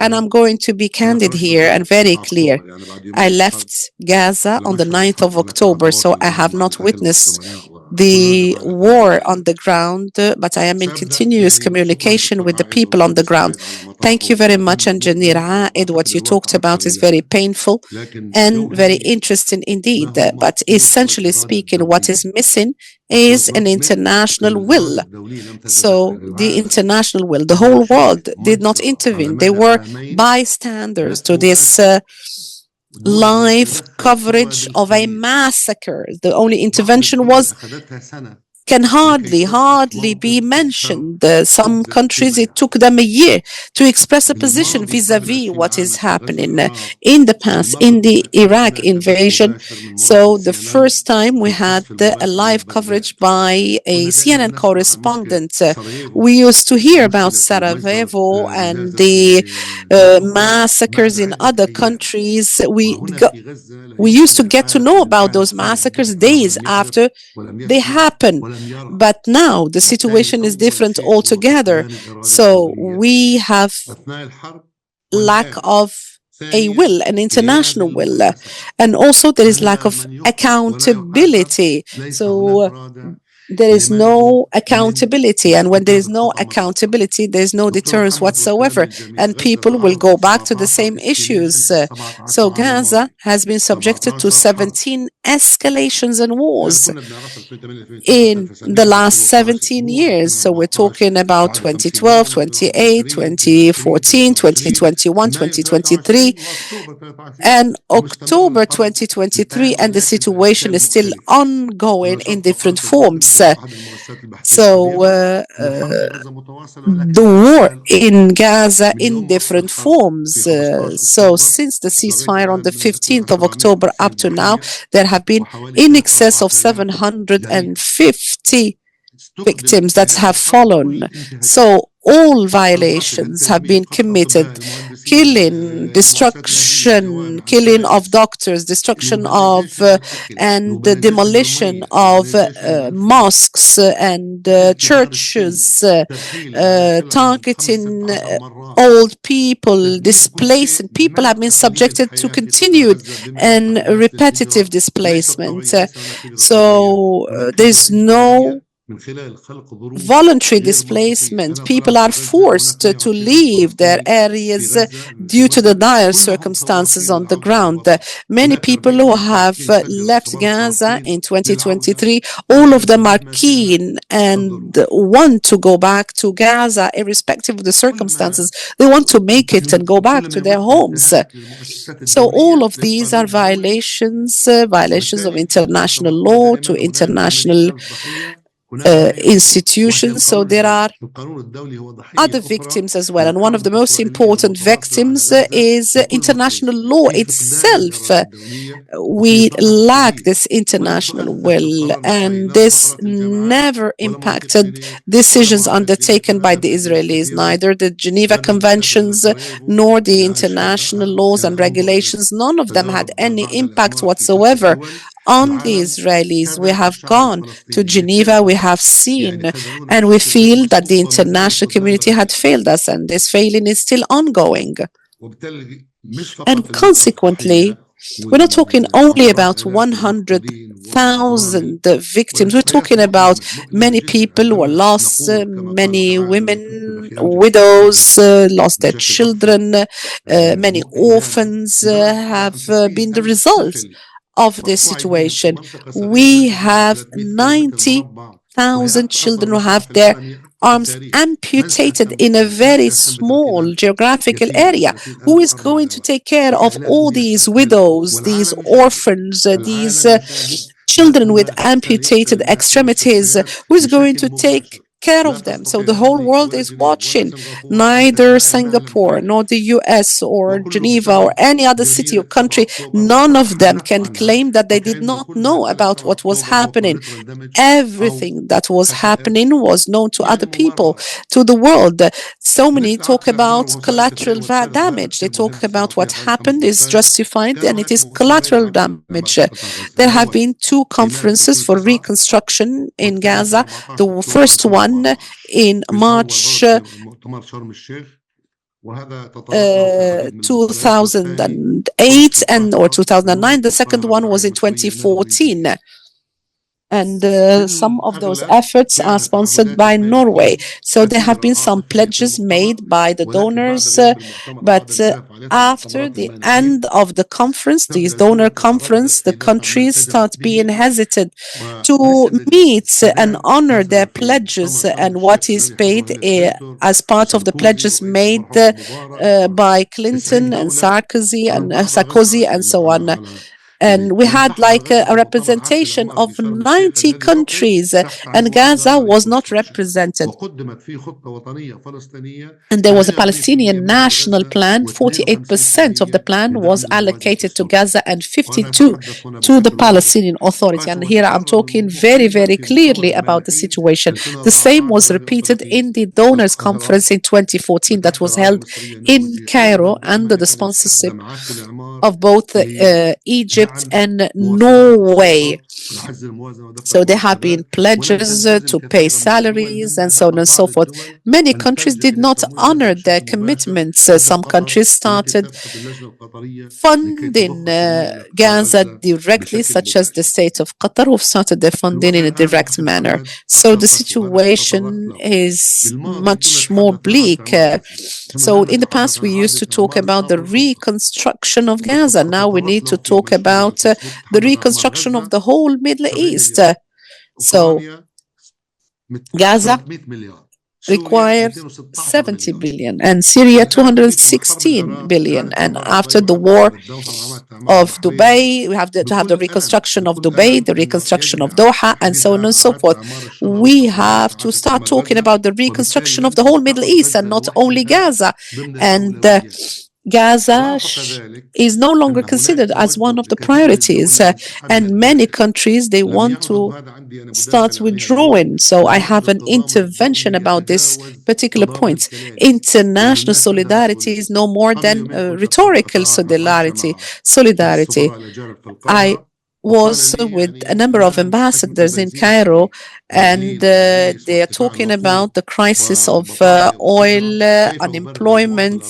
And
وواضحا.
I'm going to be
أنا
candid
خرجت
here and
في
very
9
clear.
أكتوبر، يعني بعد
I
يومين من الحرب،
left Gaza
فلم
on the
أشهد
9th of
الحرب، ولكن على
October, so
تواصل
I
دائم
have
مع
not
الأهل
witnessed
والزملاء وكل
the
الزملاء
war
الأمريكيين.
on the ground, but I am in
سأبدأ
continuous
يعني شكرا
communication
دكتور
with the
عائد
people on
ورد
the ground.
سعيد على ما
Thank you
طرحه،
very
لكن
much, Engineer
مؤلم
Aid. What
وأعتقد
you talked
الواقع
about
أكثر
is
من
very
ذلك.
painful
لكن
and very
جوهري
interesting
ما
indeed.
هو
But
مفقود هو
essentially
الإرادة
speaking, what
الدولية.
is missing
أصبحت
is an
نؤمن أن
international will.
الإرادة الدولية لم تتدخل،
So the
العالم
international will, the
لم
whole
يشاهد
world did not
مجزرة على
intervene. They
مدى
were
عامين
bystanders to this
نكبت دون أن
live
يتدخل سوى
coverage of a
بالخميس.
massacre. The only
بعض
intervention
الدول
was
أخذتها سنة
can
لكي تصبح
hardly be
موقف أكثر
mentioned. Some
حبا
countries,
فيما
it took
يحدث.
them a year to express a position
بالماضي قبل
vis-a-vis
20
what is
عاما في غزة
happening
العراق
in the past, in
مرت
the Iraq
هناك تدخل
invasion.
مباشر من مراسل
So the
CNN
first time we
في
had
قصف
a
المواسم من
live coverage
بغداد.
by a
كنا دائما
CNN
نسمع عن مشكلة
correspondent.
سراييفو
We used to hear about
ومشكلة المجزرة
Sarajevo and
المجازر
the
في أكتوبر
massacres
بعد
in
عدة
other
أيام.
countries.
وهنا في غزة لا
We used
يمكن
to get to
العالم
know
أن
about
العالم
those
كله
massacres
يبقى
days
ولم يعرف
after
ولم
they
يسمع
happen.
ولم يرى.
But now the
وبالتالي
situation is
أول
different
شيء هو
altogether.
فقدان الإرادة
So
الدولية
we have
أثناء الحرب
lack
والآن.
of a
ثانيا
will, an
غياب
international will.
المحاسبة.
And also there is lack
هناك
of
من يخطئ ولا يحاسب.
accountability.
ليس هناك
So
إرادة
there is
لمن
no accountability. And when there is
ارتكب
no
الخطأ مرة أخرى.
accountability, there is no
دكتور
deterrence
محمد والكلام
whatsoever.
للجميع،
And
غزة
people will go
تعرضت
back to the
17
same
اسكيليشن
issues.
في ال17
So
عام
Gaza
الماضي.
has been subjected to
17 حرب.
17 escalations and wars
كنا بنعرفها 2008 2009
in the
فسميها
last
2012
17
شهور
years. So we're
2014
talking about
بعد 50
2012,
يوم
28,
2021 22
2014,
23
2021,
يناير
2023,
23 واكتوبر 23
and
ومستمر
October
الحرب
2023,
الآن،
and the
ولكن
situation
بأشكال
is still
مختلفة.
ongoing in
ونشرت
different
مقال في الوطن
forms.
باسم أحد المؤسسات البحثية
So
الكبيرة أن الحرب في غزة متواصلة ولكن
the war
بأشكال أخرى.
in Gaza
من
in
يوم وقف
different
الحرب في
forms.
15
So
أكتوبر
since the
لغاية
ceasefire on
الآن
the
بنحكي عن
15th of October
750
up to now,
ضحية
there have been
وحوالي
in
هناك
excess of
4000 جريحة.
750
استخدم
victims that
آلات
have
الحرب
fallen.
بكل انتهاكاتها.
So all
القتل،
violations have been
التجميد، قتل
committed:
أطباء، المهندسين،
killing,
المؤسسات الأهلية،
destruction,
الجوامع،
killing of
الكنائس،
doctors, destruction of
الموبيلايزيشن للأكل،
and the
الموبيلايزيشن
demolition
للمية،
of
الموبيلايزيشن للفلوس،
mosques and
انتهار السلم،
churches,
ترحيل الناس يلعبوا خمس ست
targeting
عشر مرات،
old people,
تدمير كل شيء،
displacing people have been
منع تغيير
subjected to
الحياة في قطاع
continued
غزة بما
and
يدفع الناس
repetitive
للهجرة، وليس
displacement.
الطبيعي، ليس هناك هجرة طبيعية،
So
هناك هجرة
there's no
إجبارية من خلال خلق ظروف
voluntary
غير منطقية.
displacement.
أنا
People
قرأت
are
في غزة هناك
forced to
120,000
leave their
فلسطيني في
areas
غزة في
due to the
مصر
dire
كلهم
circumstances
فوارسين
on the
للعودة
ground.
للوطن.
Many
هناك
people
الغير
who have
مستحقين قدر
left
سواء
Gaza
صارخين
in
للعودة
2023,
أو
all of them
تركوا
are
مهما كان.
keen
تفضلوا.
and want to go back to Gaza irrespective of the
كل ما
circumstances. They want to make it and go back
كل ما
to their
يمثل
homes.
انتهاك للمؤسسات
So all
الدولية
of these are
للقانون الدولي.
violations of
وبالتالي نحن
international
نقول
law to
دائما هناك
international
80,000 ضحية، هناك ما يخطئ وهي
institutions. So
القانون
there
الدولي.
are
القانون الدولي هو
other
ضحية أخرى
victims as well. And one of
للحرب
the most
الإسرائيلية
important
المتواصلة على
victims
غزة
is
بكل
international
مقاييس
law
في فقدان
itself.
الإرادة الدولية وفي
We
طمع
lack
كبير.
this
ولم
international
تؤثر
will,
القرار الإسرائيلي،
and
لا
this
مظاهرات الجامعات
never
ولا
impacted
مستوطنين ولا
decisions
مراحل جناية
undertaken by
العالم
the
في أجل
Israelis,
تغيير
neither the Geneva
مدى النكبة
Conventions
لسراييفو
nor the international
لعاشقها.
laws
كان
and
أمر رائع.
regulations. None of them had
تجارب
any
بعد
impact
الإعمار في شتى
whatsoever
الدول
on the
العالم
Israelis. We
اعتذر
have
الشعب
gone to
الفلسطيني
Geneva, we
بكلمة،
have
يعني
seen,
خذلونا
and we
بشكل
feel that the
أسوأ من أي
international
خذلان
community had
غير.
failed us, and this failing is still ongoing.
وبالتالي مش
And
فقط
consequently,
الضحية
we're not talking only
والعشرات
about
آلاف المفقودين والأرامل
100,000 victims. We're
والحياة
talking about
مؤلمة
many
جدا.
people who are
عندما
lost,
نقول كما قال
many
قائد كتلة
women,
الأحياء الجزائرية
widows, lost their
بشكل أكثر
children, many
مؤلم،
orphans
لدرجة
have been the
94,000
result
طفل
of this
مقطوعي اليد في
situation.
منطقة صغيرة
We
لا تزيد عن
have
300 كيلومتر مربع، وهي
90,000
أكبر
children who
مساحة
have
في
their
العالم في
arms
التاريخ. من
amputated
سيهتم
in a
بهم؟ من
very
سيهتم
small
بترحيل
geographical
يتيم
area. Who
30,000
is
أرملة
going to take care of
و9,000
all these
يستأهل.
widows, these
والعالم يشاهد،
orphans, these
العالم يشاهد.
children with
هكذا
amputated
الناس تعيش
extremities?
الحياة
Who is going
بشكل
to take
مباشر.
care of them. So the whole world is watching. Neither Singapore, nor the US, or Geneva, or any other city or country, none of them can claim that they did not know about what was happening. Everything that was happening was known to other people, to the world. So many talk about collateral damage. They talk about what happened is justified and it is collateral damage. There have been two conferences for reconstruction in Gaza. The first one in March 2008 or 2009. The second one was in 2014. And some of those efforts are sponsored by Norway. So there have been some pledges made by the donors, but after the end of the conference, these donor conference, the countries start being hesitant to meet and honor their pledges and what is paid as part of the pledges made by Clinton and Sarkozy and so on. And we had like a representation of 90 countries, and Gaza was not represented. And there was a Palestinian national plan. 48% of the plan was allocated to Gaza and 52 to the Palestinian Authority. And here I'm talking very, very clearly about the situation. The same was repeated in the donors conference in 2014 that was held in Cairo under the sponsorship of both Egypt and Norway. So there have been pledges to pay salaries and so on and so forth. Many countries did not honor their commitments. Some countries started funding Gaza directly, such as the state of Qatar, who started their funding in a direct manner. So the situation is much more bleak. So in the past, we used to talk about the reconstruction of Gaza. Now we need to talk about the reconstruction of the whole Middle East. So Gaza required 70 billion and Syria 216 billion. And after the war of Dubai, we have to have the reconstruction of Dubai, the reconstruction of Doha, and so on and so forth. We have to start talking about the reconstruction of the whole Middle East and not only Gaza. And Gaza is no longer considered as one of the priorities, and many countries, they want to start withdrawing. So I have an intervention about this particular point. International solidarity is no more than rhetorical solidarity. I was with a number of ambassadors in Cairo, and they are talking about the crisis of oil, unemployment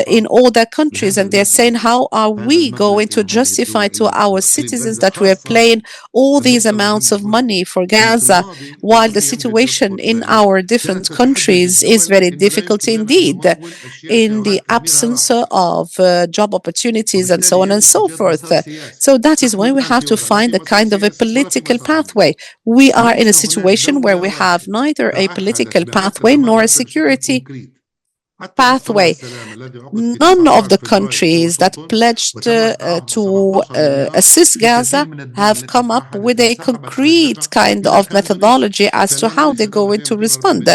in all their countries, and they're saying, how are we going to justify to our citizens that we are paying all these amounts of money for Gaza while the situation in our different countries is very difficult indeed, in the absence of job opportunities and so on and so forth. So that is why we have to find a kind of a political pathway. We are in a situation where we have neither a political pathway nor a security pathway. None of the countries that pledged to assist Gaza have come up with a concrete kind of methodology as to how they're going to respond.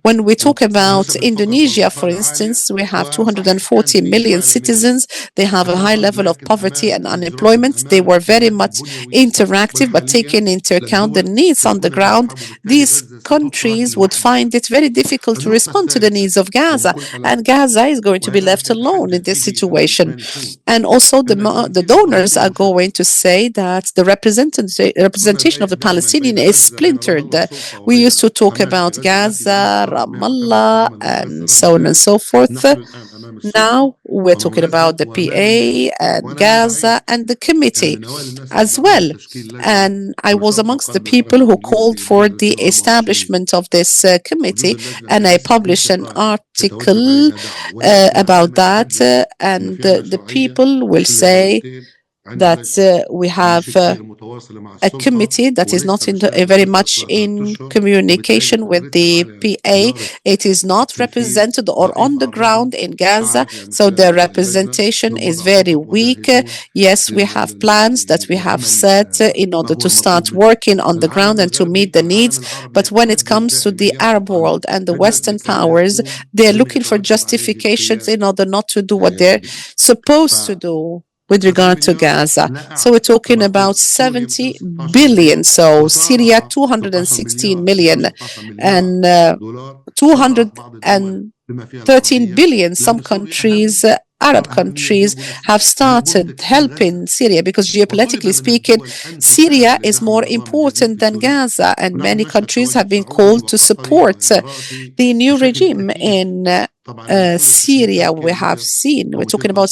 When we talk about Indonesia, for instance, we have 240 million citizens. They have a high level of poverty and unemployment. They were very much interactive, but taking into account the needs on the ground, these countries would find it very difficult to respond to the needs of Gaza. And Gaza is going to be left alone in this situation. And also the donors are going to say that the representation of the Palestinian is splintered. We used to talk about Gaza, Ramallah, and so on and so forth. Now we're talking about the PA and Gaza and the committee as well. And I was amongst the people who called for the establishment of this committee, and I published an article about that. And the people will say that we have a committee that is not very much in communication with the PA. It is not represented or on the ground in Gaza, so their representation is very weak. Yes, we have plans that we have set in order to start working on the ground and to meet the needs, but when it comes to the Arab world and the Western powers, they're looking for justifications in order not to do what they're supposed to do with regard to Gaza. So we're talking about 70 billion. So Syria, 216 million and 213 billion. Some countries, Arab countries, have started helping Syria because geopolitically speaking, Syria is more important than Gaza, and many countries have been called to support the new regime in Syria. We have seen, we're talking about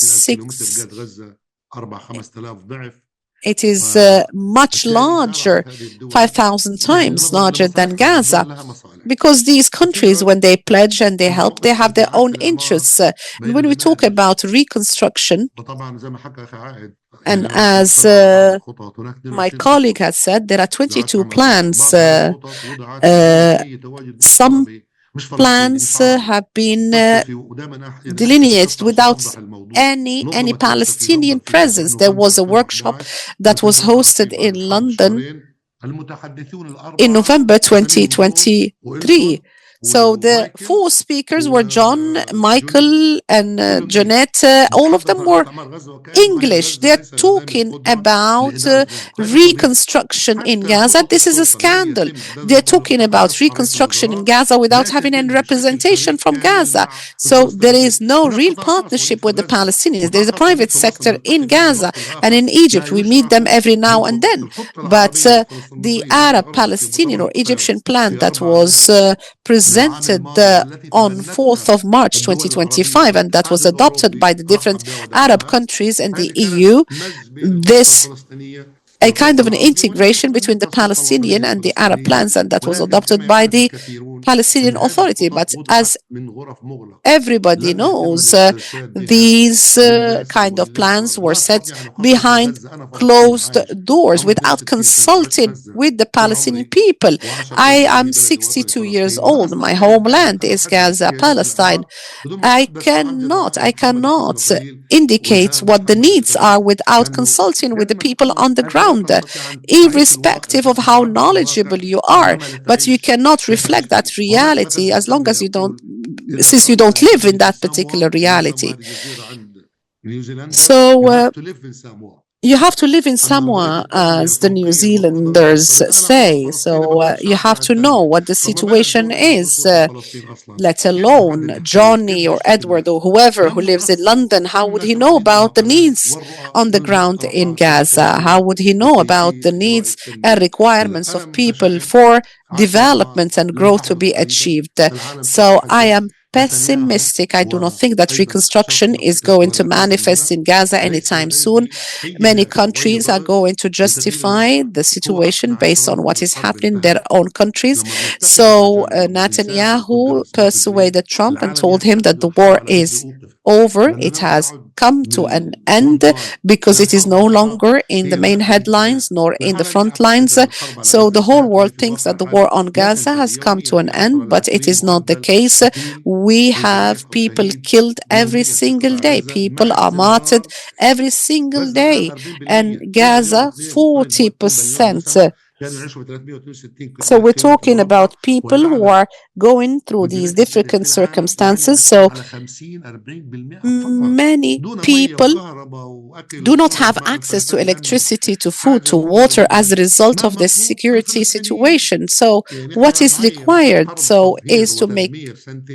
it is much larger, 5,000 times larger than Gaza, because these countries, when they pledge and they help, they have their own interests. And when we talk about reconstruction, and as my colleague has said, there are 22 plans. Some plans have been delineated without any Palestinian presence. There was a workshop that was hosted in London in November 2023. So the four speakers were John, Michael, and Jeannette. All of them were English. They're talking about reconstruction in Gaza. This is a scandal. They're talking about reconstruction in Gaza without having any representation from Gaza. So there is no real partnership with the Palestinians. There's a private sector in Gaza and in Egypt. We meet them every now and then. But the Arab, Palestinian, or Egyptian plan that was presented on 4th of March 2025, and that was adopted by the different Arab countries and the EU, this a kind of an integration between the Palestinian and the Arab plans, and that was adopted by the Palestinian Authority. But as everybody knows, these kind of plans were set behind closed doors without consulting with the Palestinian people. I am 62 years old. My homeland is Gaza, Palestine. I cannot indicate what the needs are without consulting with the people on the ground, irrespective of how knowledgeable you are. But you cannot reflect that reality as long as you don't, since you don't live in that particular reality. So you have to live in Samoa, as the New Zealanders say. So you have to know what the situation is, let alone Johnny or Edward or whoever who lives in London. How would he know about the needs on the ground in Gaza? How would he know about the needs and requirements of people for development and growth to be achieved? So I am pessimistic. I do not think that reconstruction is going to manifest in Gaza anytime soon. Many countries are going to justify the situation based on what is happening in their own countries. So Netanyahu persuaded Trump and told him that the war is over. It has come to an end because it is no longer in the main headlines nor in the front lines. So the whole world thinks that the war on Gaza has come to an end, but it is not the case. We have people killed every single day. People are martyred every single day. And Gaza, 40%. So we're talking about people who are going through these difficult circumstances. So many people do not have access to electricity, to food, to water as a result of this security situation. So what is required is to make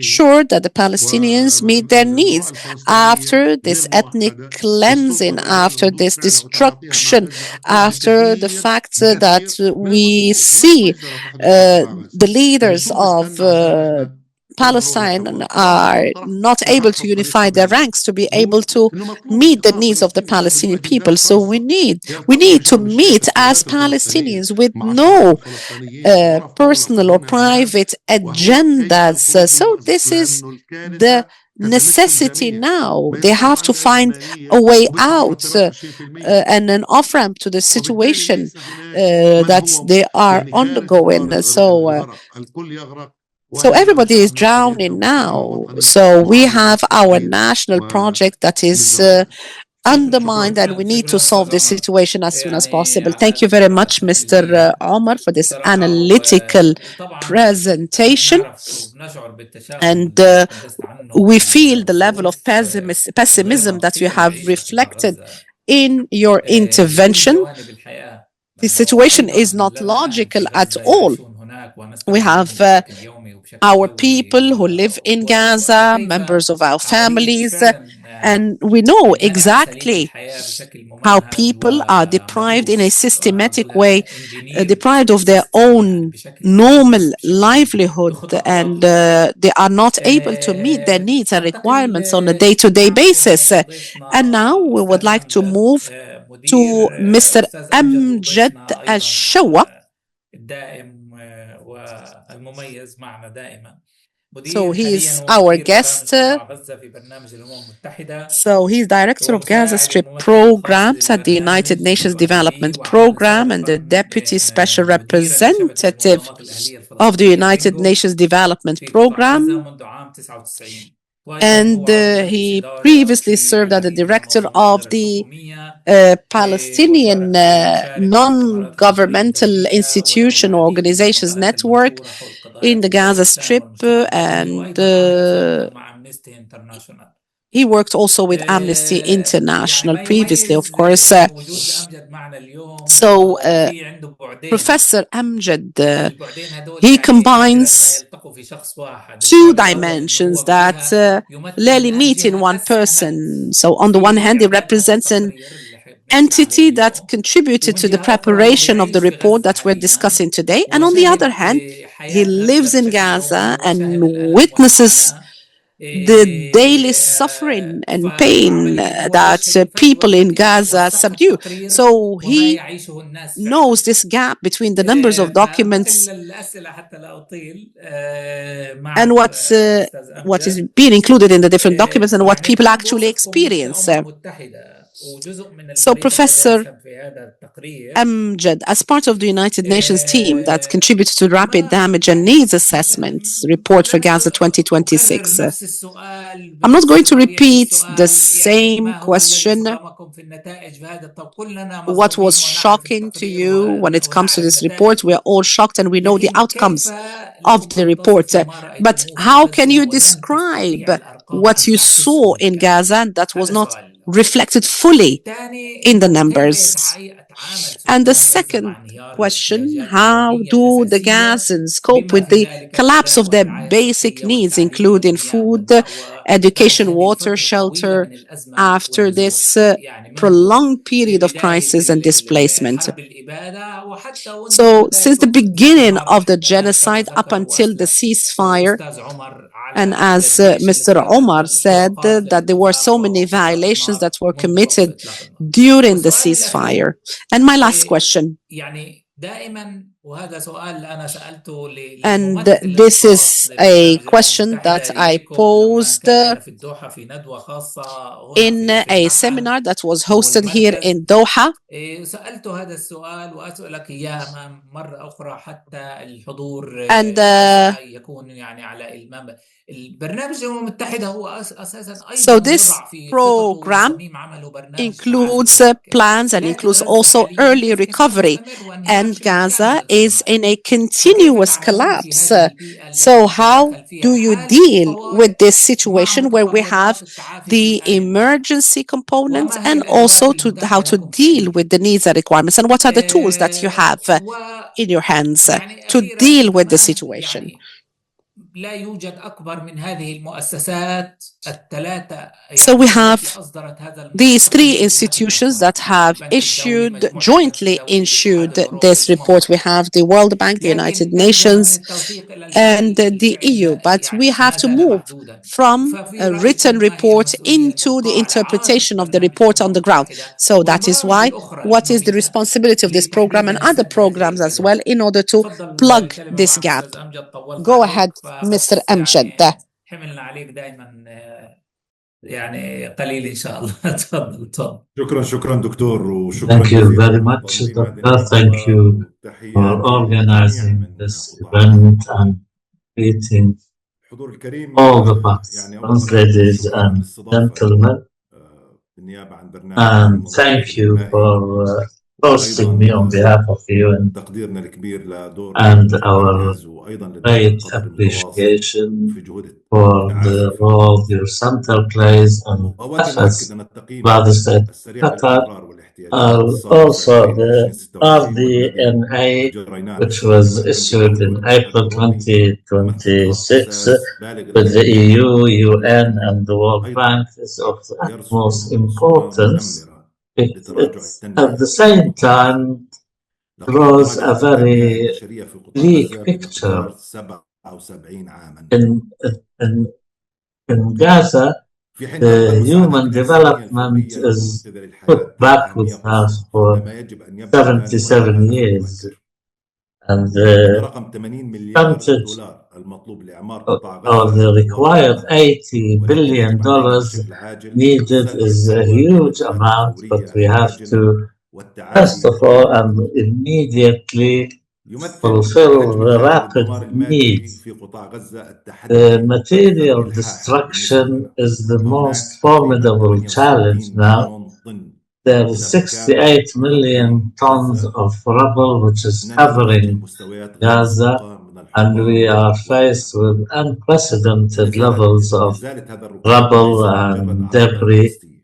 sure that the Palestinians meet their needs after this ethnic cleansing, after this destruction, after the fact that we see the leaders of Palestine are not able to unify their ranks to be able to meet the needs of the Palestinian people. So we need to meet as Palestinians with no personal or private agendas. So this is the necessity now. They have to find a way out and an off-ramp to the situation that they are undergoing. So everybody is drowning now. So we have our national project that is undermined, and we need to solve this situation as soon as possible. Thank you very much, Mr. Omar, for this analytical presentation. And we feel the level of pessimism that you have reflected in your intervention. The situation is not logical at all. We have our people who live in Gaza, members of our families, and we know exactly how people are deprived in a systematic way, deprived of their own normal livelihood, and they are not able to meet their needs and requirements on a day-to-day basis. And now we would like to move to Mr. Amjad Shawa. So he is our guest. So he's director of Gaza Strip programs at the United Nations Development Program and the deputy special representative of the United Nations Development Program. And he previously served as the director of the Palestinian non-governmental institution or organizations network in the Gaza Strip, and he worked also with Amnesty International previously, of course. So Professor Amjad, he combines two dimensions that rarely meet in one person. So on the one hand, he represents an entity that contributed to the preparation of the report that we're discussing today. And on the other hand, he lives in Gaza and witnesses the daily suffering and pain that people in Gaza subdue. So he knows this gap between the numbers of documents and what is being included in the different documents and what people actually experience. So Professor Amjad, as part of the United Nations team that contributed to rapid damage and needs assessments report for Gaza 2026, I'm not going to repeat the same question. What was shocking to you when it comes to this report? We are all shocked and we know the outcomes of the report. But how can you describe what you saw in Gaza that was not reflected fully in the numbers? And the second question, how do the Gazans cope with the collapse of their basic needs, including food, education, water, shelter, after this prolonged period of crisis and displacement? So since the beginning of the genocide up until the ceasefire, and as Mr. Omar said, that there were so many violations that were committed during the ceasefire. And my last question, and this is a question that I posed in a seminar that was hosted here in Doha. And so this program includes plans and includes also early recovery, and Gaza is in a continuous collapse. So how do you deal with this situation where we have the emergency components and also how to deal with the needs and requirements, and what are the tools that you have in your hands to deal with the situation? So we have these three institutions that have jointly issued this report. We have the World Bank, the United Nations, and the EU. But we have to move from a written report into the interpretation of the report on the ground. So that is why, what is the responsibility of this program and other programs as well in order to plug this gap? Go ahead, Mr. Amjad.
حملنا عليك دائما يعني قليل إن شاء الله. تفضل.
شكرا دكتور، وشكرا
Thank you
جزيلا
very much,
لتنظيم هذه
Doctor. Thank
الندوة،
you for
وتحياتي للجميع
organizing
من
this
قطاع غزة.
event and greeting
الحضور الكريم،
all the
يعني
participants,
أول مرة أقول
ladies
شكرا على
and
الاستضافة
gentlemen,
بالنيابة عن برنامج
and
المنظمة
thank you
الإنمائي،
for hosting me on
وأيضا
behalf of you
تقديرنا الكبير لدور
and our
المركز، وأيضا لدور
great
القطر المتواصل
appreciation
في جهود
for
التعافي
the
في
role
غزة.
your center plays and
وأود أن أؤكد
efforts
أن التقييم
by the state
السريع
of Qatar
للأضرار والاحتياجات
are
الصادرة
also
للرعيل
the
2026 والذي
RDNA,
أجريناه
which
بالتعاون
was
مع البنك
issued
الدولي
in
والاتحاد
April
الأوروبي، يمثل خط
2026
أساس بالغ
with the
الأهمية
EU, UN,
والذي
and the World
أيضا
Bank is of the utmost
يرسم صورة
importance.
منمرة لتراجع
It's at
التنمية
the
في
same
قطاع غزة.
time
لقد
draws a
تراجعت التنمية
very
البشرية في قطاع
bleak
غزة
picture.
بمقدار 77 عاما.
In, in Gaza,
في حين تبقى
the
المساعدات
human
الإنسانية
development
الفورية
is
المنقذة للحياة
put
ذات
backwards
أهمية
now
قصوى،
for
عندما يجب أن يبدأ ذلك وفق
77
الهدف
years.
المبكر.
And
إن
the
رقم 80 مليار
percentage
دولار المطلوب لإعمار
or
قطاع
or
غزة
the
هو
required
رقم مهول،
$80
ولكن
billion
يجب علينا بشكل عاجل
needed
سد
is a
الفجوة بين
huge
الأهداف
amount, but
الفورية
we have
العاجلة
to, first
والتعافي
of all,
المبكر.
and immediately
يمثل
fulfill
حجم
the
زائد
rapid
الدمار المادي
needs.
في قطاع غزة
The
التحدي الأكثر
material
إلحاحا بالنسبة
destruction
لنا.
is the most
فهناك تقريبا
formidable challenge
68
now.
مليون طن
There
من
is
الركام
68
مغطين
million tons
غزة.
of rubble which is
إننا نواجه
covering
مستويات غير
Gaza,
مسبوقة من
and we
الحطام
are
والدمار.
faced with unprecedented levels of
إزالة هذا الركام
rubble
ليست مجرد
and
عملية
debris.
لوجستية،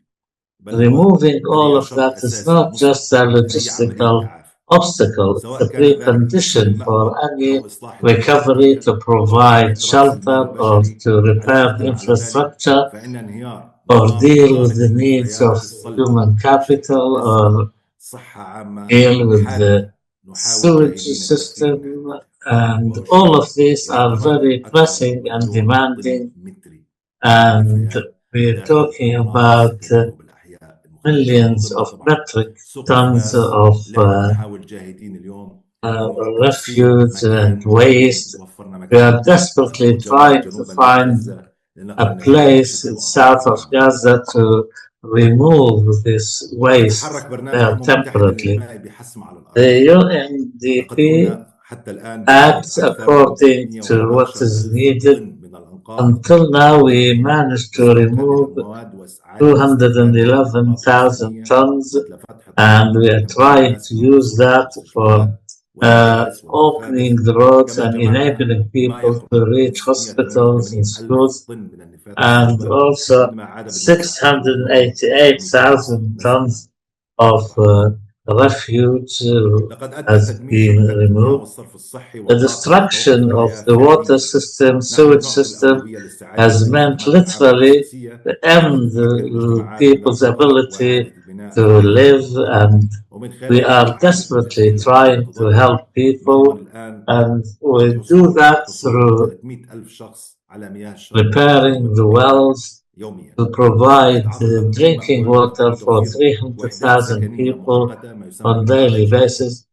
بل
Removing all
هي
of that
شرط
is
أساسي
not just a
مسبق لأي عملية
logistical
تعافي،
obstacle, it's
سواء
a
كان ذلك بتسوية
precondition for
المأوى
any
أو إصلاح البنية
recovery
التحتية
to
أو
provide
إعادة رأس المال
shelter or
البشري.
to repair
علاوة
the
على ذلك،
infrastructure
فإن انهيار
or
نظام
deal with
إدارة
the needs of
المخفيات الصلبة
human
بشكل
capital
أسوأ
or
صحة عامة
deal with the
حادة نحاول
sewage
جاهدين الكثير من
system.
أجلها،
And
وهو
all
الشغل
of these
إلى
are
ضمان
very
أكثر
pressing and
مليون طن
demanding.
متري من
And
المخفيات
we're
داخل
talking
المناطق
about
السكنية وبالأحياء المختلفة، ومن
millions
ضمنها
of
طبعا
metric
سوق
tons
الخباز
of
اللي احنا بنحاول جاهدين اليوم ترسيم
refuse and
مكان
waste.
وفرنا
We
مكان
are desperately
مجاور
trying to
جنوبا من
find
غزة
a
لنقل النفايات
place
بشكل مؤقت
south of
أمامنا.
Gaza to remove this waste
يتحرك برنامج
there
الأمم المتحدة
temporarily.
للإنماء بحسم على الأرض.
The UNDP
لقد قمنا حتى الآن بإزالة
acts
أكثر من
according to what
311
is
ألف
needed.
طن من الأنقاض
Until now, we
والرمال،
managed to
إزالة هذه
remove
الأمواد وإعادة استردادها للمناطق
211,000
السكنية،
tons,
مثل فتح
and
الطرق
we are
لتنقل
trying to
الناس من
use
الأسواق
that for
والمستشفيات والمدارس
opening
والمخابز.
the roads
كما
and
جمعنا
enabling
ما
people
يقرب
to
من
reach hospitals
688
and
ألف
schools,
طن من النفايات
and
الصلبة،
also
مما عاد بالمساهمة اليوم في
688,000
نزع
tons of
قطاع غزة.
refuge
لقد أدى
has
تدمير
been
شبكات المياه
removed.
والصرف الصحي
The
والطاقة إلى توقف
destruction of
الحياة
the water
فعليا.
system,
نحن
sewage
نعطي
system,
الأولوية لاستعادة
has meant
الخدمات العامة
literally
الأساسية
to
التي
end
تمكن المجتمعات من
people's
البقاء وإعادة
ability
البناء
to
في أي
live,
وقت،
and
ومن
we
خلال
are
إعادة
desperately
تشغيل المواد
trying to
المتضررة.
help
نضمن
people,
الآن
and we do
حصول
that
حصول
through
300 ألف شخص على مياه الشرب
repairing the
والتنقية
wells
يوميا،
to
وتسوية
provide
عدد أكبر
drinking
مأوى
water for
وتوفير وحدات
300,000
سكنية
people
مؤقتة ما يسمى
on daily
بالمعايشة،
basis,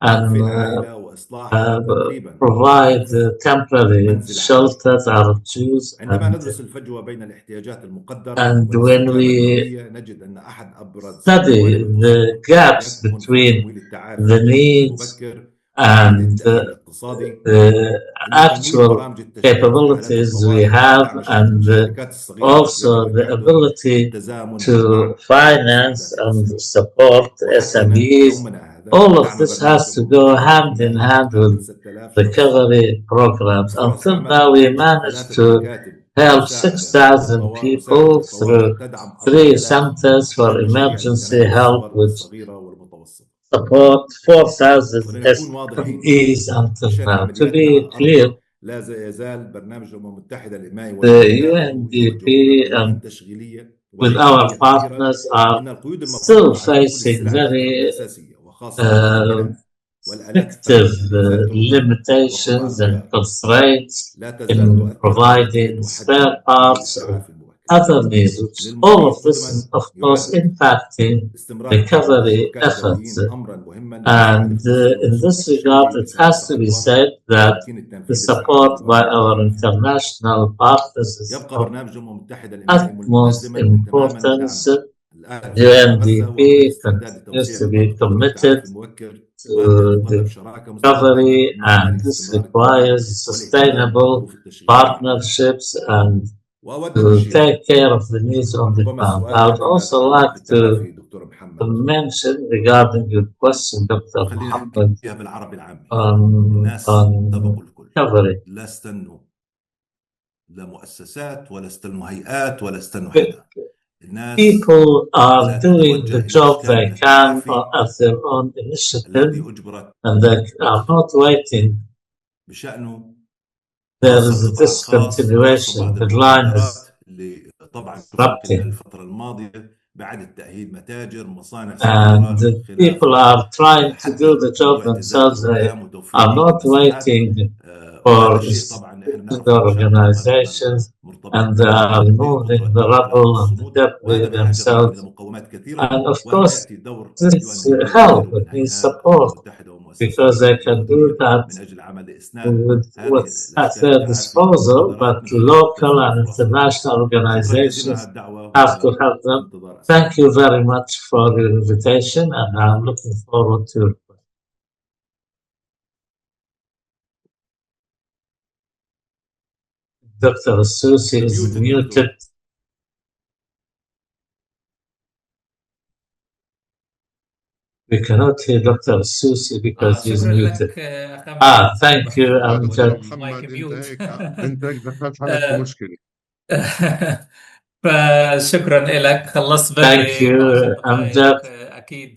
وتكفئ
and
العائلة وإصلاح
uh,
تقريبا
provide
100,000
temporary
منزل عائلي.
shelters or Jews.
عندما ندرس الفجوة بين الاحتياجات المقدرة
And when
والاستجابة
we
الدولية، نجد أن أحد أبرز
study
جوانب
the
القصور
gaps
يكمن في
between
تمويل
the
التعافي
needs
المبكر وإعادة
and
التأهيل الاقتصادي.
the
إن تمويل
actual
برامج التشغيل في حالات
capabilities we
الطوارئ
have,
ودعم
and
الشركات الصغيرة يجب
also
أن
the
يحدث
ability
بالتزامن
to
مع
finance
المساعدات
and
الإنسانية.
support
وحتى
SMEs.
يومنا هذا
All of
دعم
this
برنامج
has to
الأمم
go
المتحدة
hand in
للإنماء
hand
أكثر من
with
6000 شخص.
recovery programs.
فرص
Until
عمل
now, we
تنشئ
managed
3
to
مكاتب
help
مساعدة
6,000
مساعدة
people
الطوارئ
through
تدعم
3
4000
centers
من
for
المشاريع
emergency
الإنسانية
help,
الصغر
which
الصغيرة والمتوسطة.
support 4,000
ولنكون واضحين،
SMEs until
بشأن
now. To
عملياتنا على
be
الأرض،
clear,
لا يزال برنامج الأمم المتحدة للإنماء
the
وشركائه يوجهون
UNDP
قيودا تشغيلية
with our
وهيكلية كبيرة.
partners are
إن القيود
still
المفروضة على دخول
facing
استعادات
very
الأساسية، وخاصة
uh,
الأسلحة والآلات
restrictive
الثقيلة لإزالة الركام وقطع
limitations and
الغيار،
constraints
لا تزال
in
تؤثر على كيفية
providing
وحجم
spare
عملية
parts or
التعافي المبكر.
other needs, which all of this is, of course, impacting recovery efforts. And in this regard, it has to be said that the support by our international partners is of utmost importance. UNDP continues to be committed to the recovery, and this requires sustainable partnerships and to take care of the needs on the ground. I would also like to mention regarding your question, Dr. Muhammad, on recovery.
لا استنوا لا مؤسسات ولا استنوا هيئات ولا استنوا حدا.
People are doing the job they can at their own initiative, and they are not waiting. There is a discontinuation. The line is disrupting. And people are trying to do the job themselves. They are not waiting for organizations, and they are removing the rubble and the debris themselves. And of course, this needs help, it needs support, because they can do that with what's at their disposal, but local and international organizations have to help them. Thank you very much for your invitation, and I'm looking forward to your questions. Dr. Susi is muted. We cannot hear Dr. Susi because he's muted. Thank you, Amjad.
انت دخلت حالك في مشكله.
فشكرا لك خلصت بدري.
Thank you, Amjad.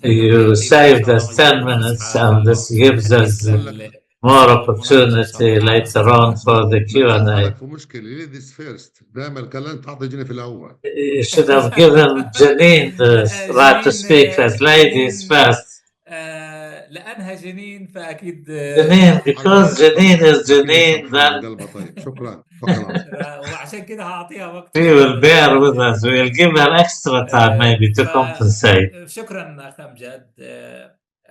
You saved us 10 minutes, and this gives us more opportunity later on for the Q&A.
في مشكله ladies first. دائما الكلام تعطي جيني في الاول.
You should have given Jeannine the right to speak as ladies first.
لأنها جنين فأكيد
Jeannine, because Jeannine is Jeannine, then
طيب شكرا فقط.
وعشان كده هعطيها وقت.
we will bear with us. We'll give her extra time maybe to compensate.
شكرا أخ أمجد.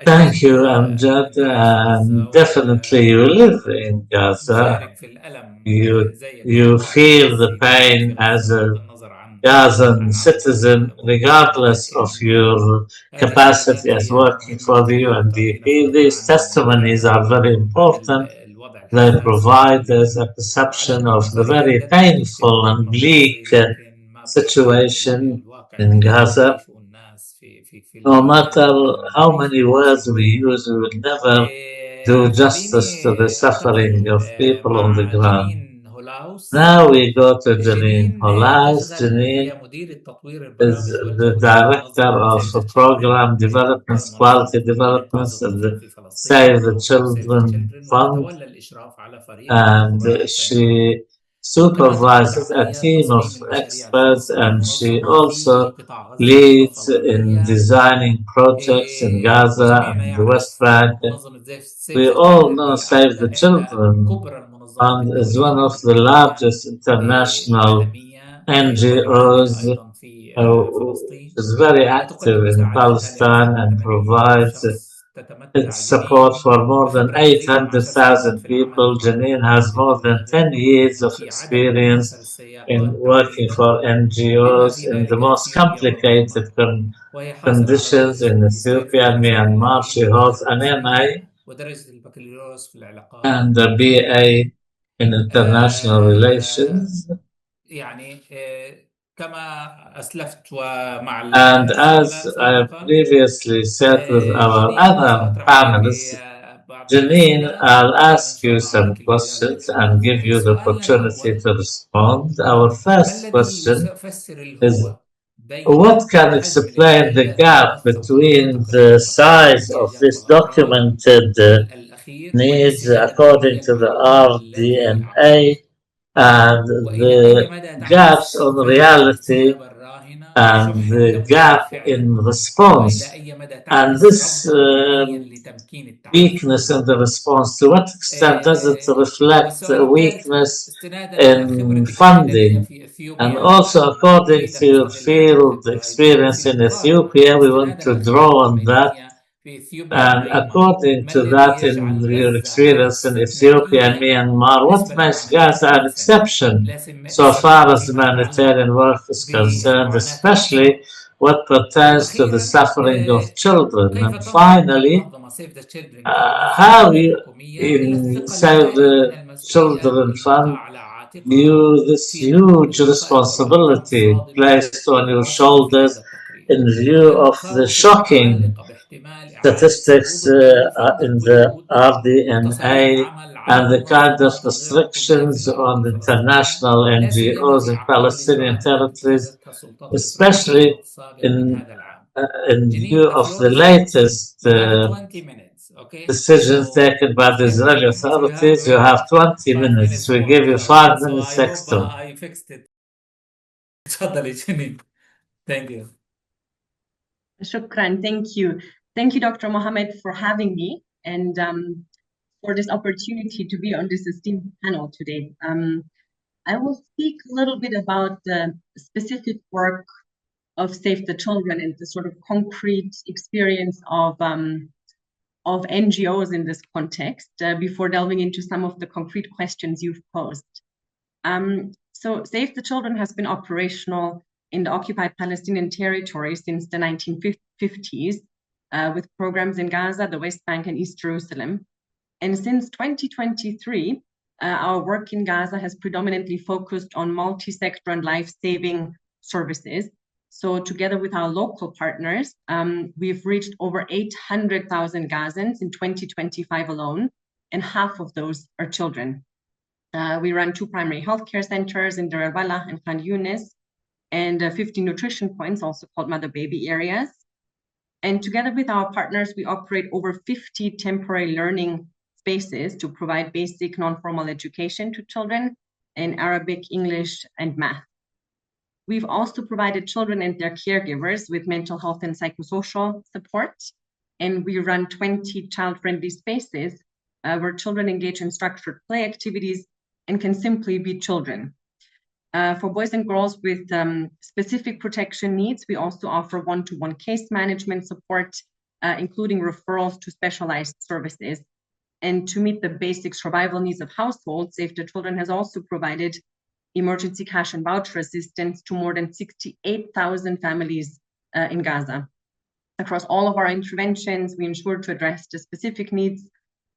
Thank you, Amjad. And definitely you live in Gaza. You feel the pain as a Gazan citizen, regardless of your capacity as working for the UNDP. These testimonies are very important. They provide us a perception of the very painful and bleak situation in Gaza. No matter how many words we use, we will never do justice to the suffering of people on the ground. Now we go to Jeannine Hollaus. Jeannine is the director of program development, quality development of the Save the Children Fund, and she supervises a team of experts, and she also leads in designing projects in Gaza and the West Bank. We all know Save the Children Fund is one of the largest international NGOs which is very active in Palestine and provides its support for more than 800,000 people. Jeannine has more than 10 years of experience in working for NGOs in the most complicated conditions in Ethiopia and Myanmar. She holds an MA and a BA in International Relations. And as I previously said with our other panelists, Jeannine, I'll ask you some questions and give you the opportunity to respond. Our first question is, what can explain the gap between the size of this documented needs according to the RDNA and the gaps on reality and the gap in response? And this weakness in the response? To what extent does it reflect a weakness in funding? And also, according to your field experience in Ethiopia, we want to draw on that. And according to that, in your experience in Ethiopia and Myanmar, what makes Gaza an exception so far as humanitarian work is concerned, especially what pertains to the suffering of children? And finally, how you in Save the Children Fund view this huge responsibility placed on your shoulders in view of the shocking statistics in the RDNA and the kind of restrictions on international NGOs in Palestinian territories, especially in view of the latest decisions taken by the Israeli authorities. You have 20 minutes. We give you 5 minutes extra.
I fixed it. تفضلي جنين. Thank you.
Shukran. Thank you. Thank you, Dr. Mohammed, for having me and for this opportunity to be on this esteemed panel today. I will speak a little bit about the specific work of Save the Children and the sort of concrete experience of NGOs in this context before delving into some of the concrete questions you've posed. So Save the Children has been operational in the occupied Palestinian territory since the 1950s with programs in Gaza, the West Bank, and East Jerusalem. And since 2023, our work in Gaza has predominantly focused on multi-sector and life-saving services. So together with our local partners, we've reached over 800,000 Gazans in 2025 alone, and half of those are children. We run 2 primary healthcare centers in Deir el-Balah and Khan Yunis, and 50 nutrition points, also called mother-baby areas. And together with our partners, we operate over 50 temporary learning spaces to provide basic non-formal education to children in Arabic, English, and math. We've also provided children and their caregivers with mental health and psychosocial support. And we run 20 child-friendly spaces where children engage in structured play activities and can simply be children. For boys and girls with specific protection needs, we also offer one-to-one case management support, including referrals to specialized services. And to meet the basic survival needs of households, Save the Children has also provided emergency cash and voucher assistance to more than 68,000 families in Gaza. Across all of our interventions, we ensure to address the specific needs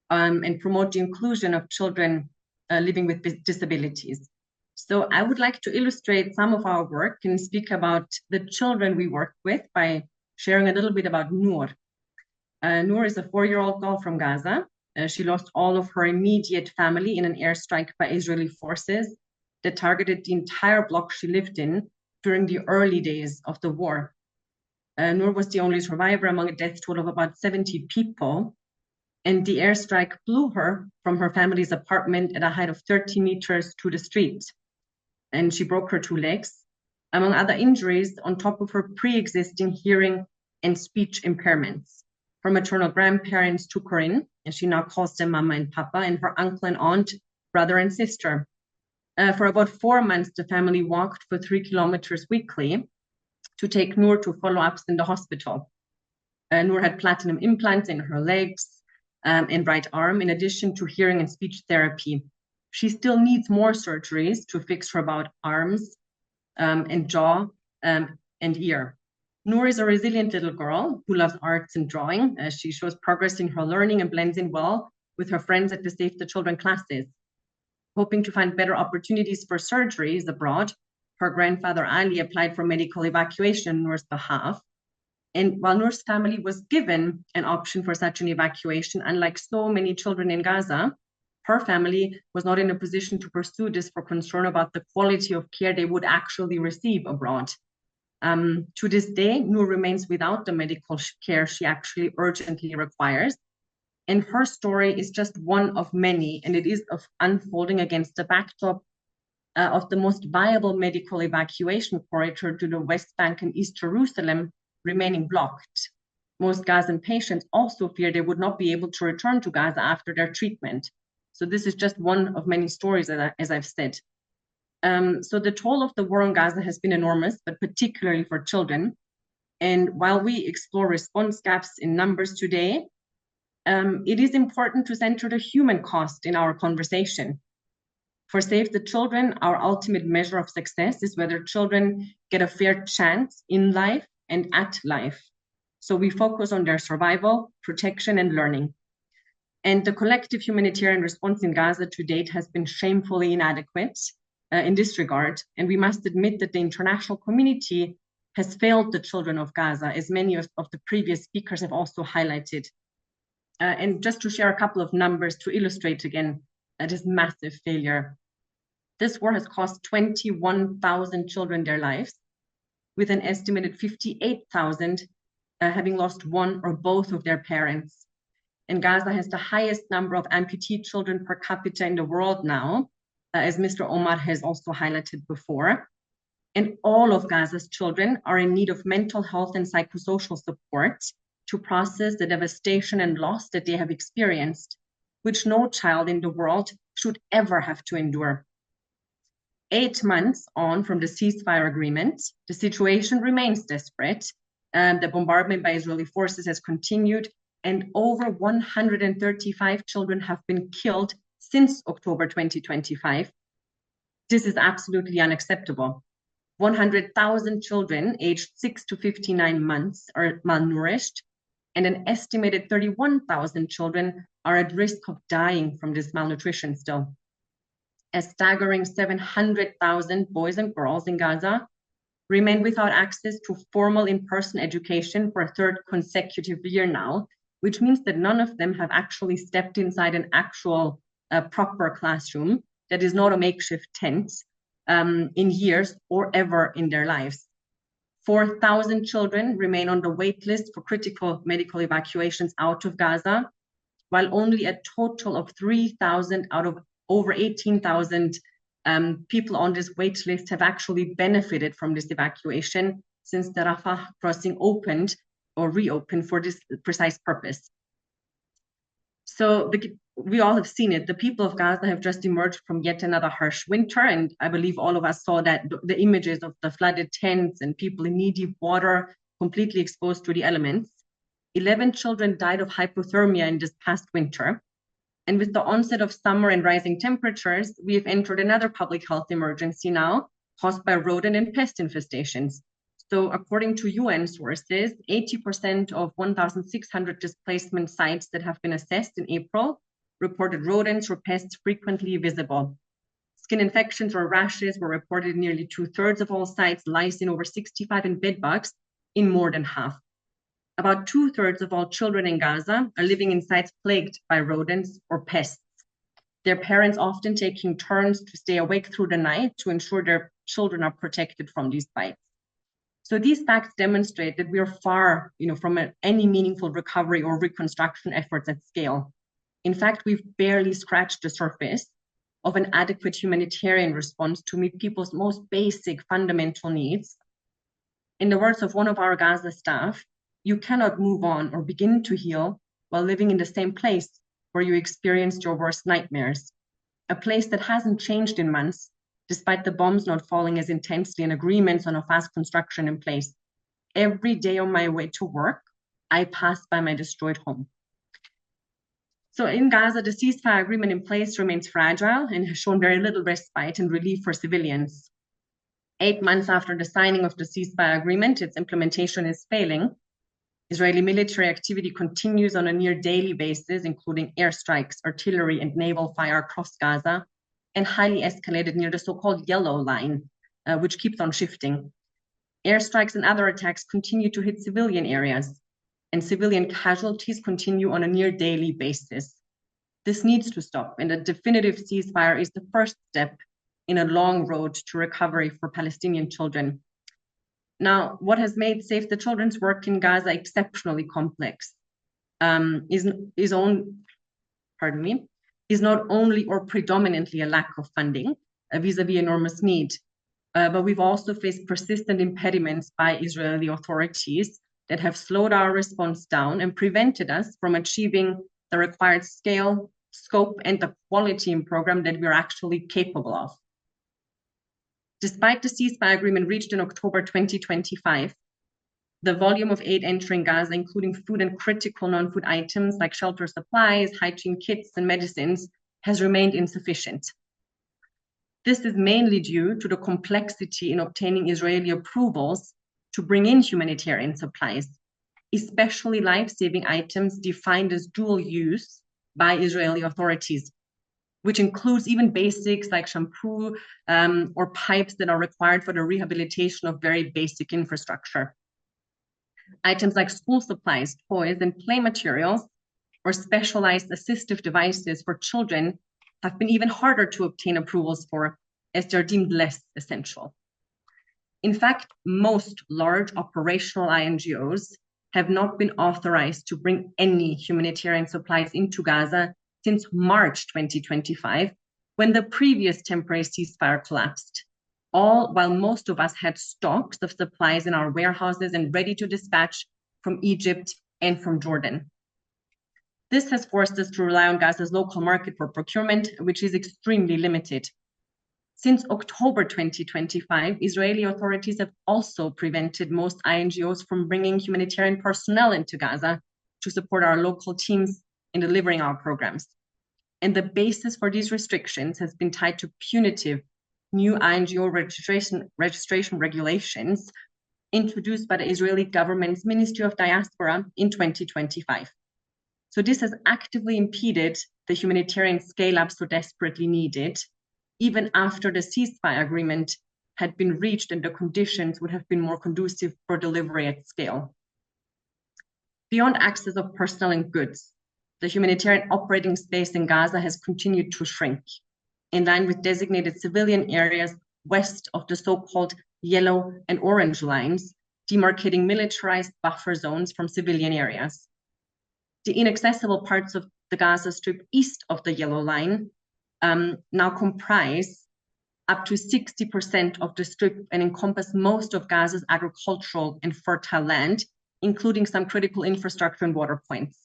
and promote the inclusion of children living with disabilities. So I would like to illustrate some of our work and speak about the children we work with by sharing a little bit about Noor. Noor is a 4-year-old girl from Gaza. She lost all of her immediate family in an airstrike by Israeli forces that targeted the entire block she lived in during the early days of the war. Noor was the only survivor among a death toll of about 70 people. And the airstrike blew her from her family's apartment at a height of 30 meters to the street. And she broke her 2 legs, among other injuries, on top of her pre-existing hearing and speech impairments. Her maternal grandparents took her in, and she now calls them Mama and Papa, and her uncle and aunt, brother and sister. For about 4 months, the family walked for 3 kilometers weekly to take Noor to follow-ups in the hospital. Noor had platinum implants in her legs and right arm, in addition to hearing and speech therapy. She still needs more surgeries to fix her both arms and jaw and ear. Noor is a resilient little girl who loves arts and drawing. She shows progress in her learning and blends in well with her friends at the Save the Children classes. Hoping to find better opportunities for surgeries abroad, her grandfather Ali applied for medical evacuation on Noor's behalf. And while Noor's family was given an option for such an evacuation, unlike so many children in Gaza, her family was not in a position to pursue this for concern about the quality of care they would actually receive abroad. To this day, Noor remains without the medical care she actually urgently requires. And her story is just one of many, and it is unfolding against the backdrop of the most viable medical evacuation corridor to the West Bank and East Jerusalem remaining blocked. Most Gazan patients also fear they would not be able to return to Gaza after their treatment. So this is just one of many stories, as I've said. So the toll of the war on Gaza has been enormous, but particularly for children. And while we explore response gaps in numbers today, it is important to center the human cost in our conversation. For Save the Children, our ultimate measure of success is whether children get a fair chance in life and at life. So we focus on their survival, protection, and learning. And the collective humanitarian response in Gaza to date has been shamefully inadequate in this regard. And we must admit that the international community has failed the children of Gaza, as many of the previous speakers have also highlighted. And just to share a couple of numbers to illustrate again this massive failure. This war has cost 21,000 children their lives, with an estimated 58,000 having lost one or both of their parents. And Gaza has the highest number of amputee children per capita in the world now, as Mr. Omar has also highlighted before. And all of Gaza's children are in need of mental health and psychosocial support to process the devastation and loss that they have experienced, which no child in the world should ever have to endure. 8 months on from the ceasefire agreement, the situation remains desperate. The bombardment by Israeli forces has continued, and over 135 children have been killed since October 2025. This is absolutely unacceptable. 100,000 children aged 6 to 59 months are malnourished, and an estimated 31,000 children are at risk of dying from this malnutrition still. A staggering 700,000 boys and girls in Gaza remain without access to formal in-person education for a third consecutive year now, which means that none of them have actually stepped inside an actual proper classroom that is not a makeshift tent in years or ever in their lives. 4,000 children remain on the wait list for critical medical evacuations out of Gaza, while only a total of 3,000 out of over 18,000 people on this wait list have actually benefited from this evacuation since the Rafah crossing opened or reopened for this precise purpose. So we all have seen it. The people of Gaza have just emerged from yet another harsh winter, and I believe all of us saw that the images of the flooded tents and people in knee-deep water, completely exposed to the elements. 11 children died of hypothermia in this past winter. And with the onset of summer and rising temperatures, we have entered another public health emergency now, caused by rodent and pest infestations. So according to UN sources, 80% of 1,600 displacement sites that have been assessed in April reported rodents or pests frequently visible. Skin infections or rashes were reported in nearly 2/3 of all sites, lice in over 65, and bedbugs in more than half. About 2/3 of all children in Gaza are living in sites plagued by rodents or pests. Their parents often taking turns to stay awake through the night to ensure their children are protected from these bites. So these facts demonstrate that we are far, from any meaningful recovery or reconstruction efforts at scale. In fact, we've barely scratched the surface of an adequate humanitarian response to meet people's most basic fundamental needs. In the words of one of our Gaza staff, you cannot move on or begin to heal while living in the same place where you experienced your worst nightmares, a place that hasn't changed in months, despite the bombs not falling as intensely and agreements on a fast construction in place. Every day on my way to work, I pass by my destroyed home. So in Gaza, the ceasefire agreement in place remains fragile and has shown very little respite and relief for civilians. 8 months after the signing of the ceasefire agreement, its implementation is failing. Israeli military activity continues on a near daily basis, including airstrikes, artillery, and naval fire across Gaza, and highly escalated near the so-called yellow line, which keeps on shifting. Airstrikes and other attacks continue to hit civilian areas, and civilian casualties continue on a near daily basis. This needs to stop, and a definitive ceasefire is the first step in a long road to recovery for Palestinian children. Now, what has made Save the Children's work in Gaza exceptionally complex is not only or predominantly a lack of funding vis-a-vis enormous need, but we've also faced persistent impediments by Israeli authorities that have slowed our response down and prevented us from achieving the required scale, scope, and the quality in program that we're actually capable of. Despite the ceasefire agreement reached in October 2025, the volume of aid entering Gaza, including food and critical non-food items like shelter supplies, hygiene kits, and medicines, has remained insufficient. This is mainly due to the complexity in obtaining Israeli approvals to bring in humanitarian supplies, especially life-saving items defined as dual use by Israeli authorities, which includes even basics like shampoo or pipes that are required for the rehabilitation of very basic infrastructure. Items like school supplies, toys, and play materials, or specialized assistive devices for children have been even harder to obtain approvals for, as they're deemed less essential. In fact, most large operational INGOs have not been authorized to bring any humanitarian supplies into Gaza since March 2025, when the previous temporary ceasefire collapsed, all while most of us had stocks of supplies in our warehouses and ready to dispatch from Egypt and from Jordan. This has forced us to rely on Gaza's local market for procurement, which is extremely limited. Since October 2025, Israeli authorities have also prevented most INGOs from bringing humanitarian personnel into Gaza to support our local teams in delivering our programs. And the basis for these restrictions has been tied to punitive new INGO registration regulations introduced by the Israeli government's Ministry of Diaspora in 2025. So this has actively impeded the humanitarian scale-up so desperately needed, even after the ceasefire agreement had been reached and the conditions would have been more conducive for delivery at scale. Beyond access of personnel and goods, the humanitarian operating space in Gaza has continued to shrink, in line with designated civilian areas west of the so-called yellow and orange lines, demarcating militarized buffer zones from civilian areas. The inaccessible parts of the Gaza Strip east of the yellow line now comprise up to 60% of the strip and encompass most of Gaza's agricultural and fertile land, including some critical infrastructure and water points.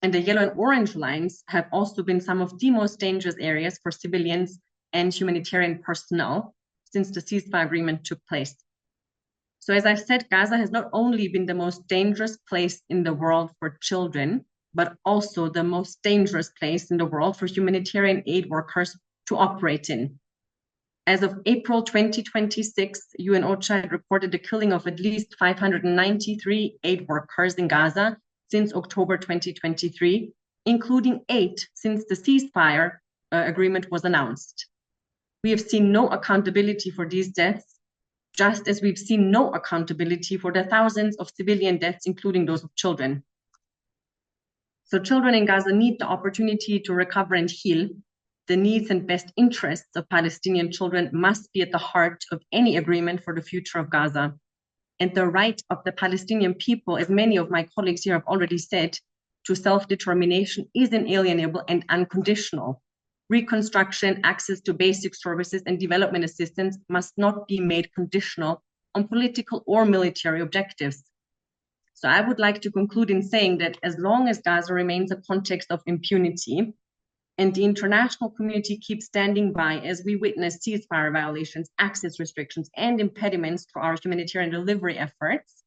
And the yellow and orange lines have also been some of the most dangerous areas for civilians and humanitarian personnel since the ceasefire agreement took place. So as I've said, Gaza has not only been the most dangerous place in the world for children, but also the most dangerous place in the world for humanitarian aid workers to operate in. As of April 2026, UN OCHA had reported the killing of at least 593 aid workers in Gaza since October 2023, including 8 since the ceasefire agreement was announced. We have seen no accountability for these deaths, just as we've seen no accountability for the thousands of civilian deaths, including those of children. So children in Gaza need the opportunity to recover and heal. The needs and best interests of Palestinian children must be at the heart of any agreement for the future of Gaza. And the right of the Palestinian people, as many of my colleagues here have already said, to self-determination is inalienable and unconditional. Reconstruction, access to basic services, and development assistance must not be made conditional on political or military objectives. So I would like to conclude in saying that as long as Gaza remains a context of impunity, and the international community keeps standing by as we witness ceasefire violations, access restrictions, and impediments to our humanitarian delivery efforts,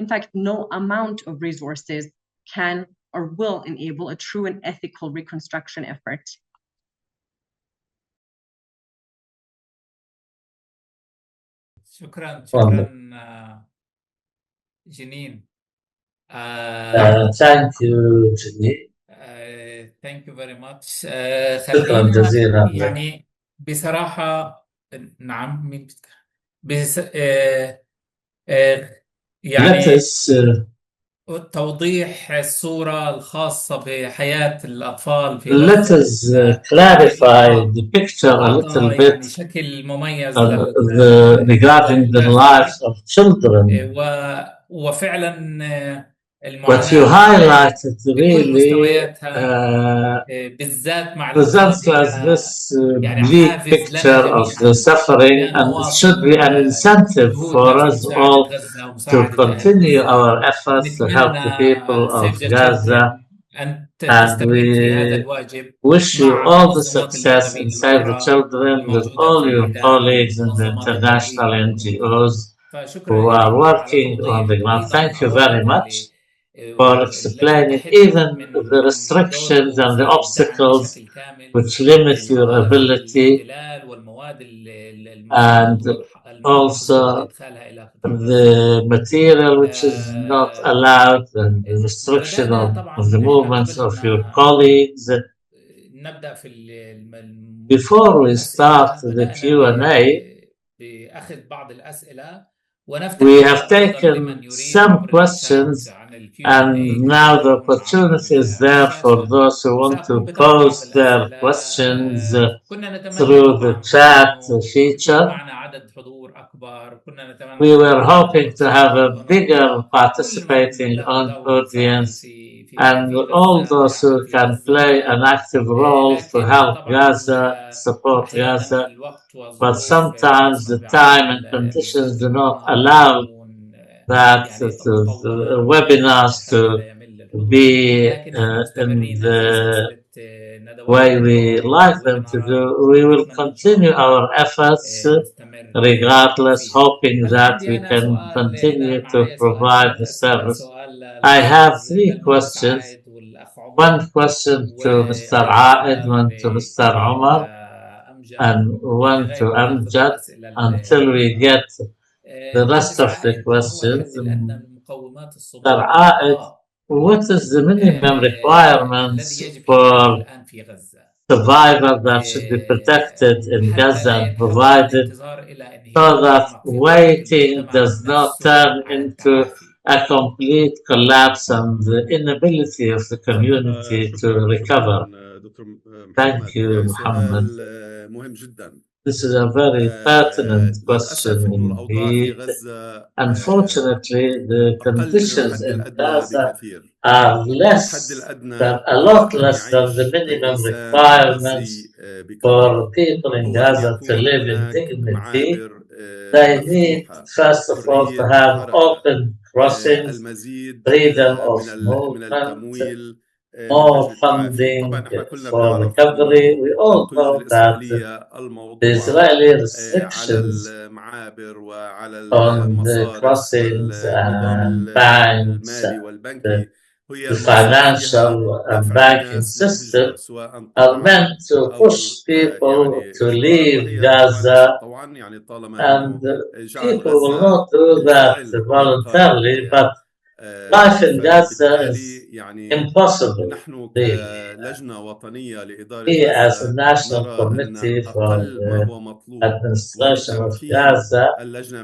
in fact, no amount of resources can or will enable a true and ethical reconstruction effort.
شكرا Jeannine.
Thank you, Jeannine.
Thank you very much.
شكرا جزيلا.
يعني بصراحة نعم يعني توضيح الصورة الخاصة بحياة الأطفال في
Let us clarify the picture a little bit
يعني شكل مميز
regarding the lives of children.
وفعلا
What you highlighted really presents us this bleak picture of the suffering, and it should be an incentive for us all to continue our efforts to help the people of Gaza, and we wish you all the success in Save the Children with all your colleagues in the international NGOs who are working on the ground. Thank you very much for explaining even the restrictions and the obstacles which limit your ability, and also the material which is not allowed, and the restriction of the movements of your colleagues. Before we start the Q&A, we have taken some questions, and now the opportunity is there for those who want to pose their questions through the chat feature. We were hoping to have a bigger participating audience, and all those who can play an active role to help Gaza, support Gaza, but sometimes the time and conditions do not allow that the webinars to be in the way we like them to do. We will continue our efforts regardless, hoping that we can continue to provide the service. I have three questions. One question to Mr. Aid, one to Mr. Omar, and one to Amjad, until we get the rest of the questions. Mr. Aid, what is the minimum requirements for survivors that should be protected in Gaza and provided, so that waiting does not turn into a complete collapse and the inability of the community to recover? Thank you, Muhammad. This is a very pertinent question indeed. Unfortunately, the conditions in Gaza are a lot less than the minimum requirements for people in Gaza to live in dignity. They need, first of all, to have open crossings, freedom of movement, more funding for recovery. We all know that the Israeli restrictions on the crossings and banks, the financial and banking system are meant to push people to leave Gaza, and people will not do that voluntarily, but life in Gaza is impossible. We, as a national committee for the administration of Gaza,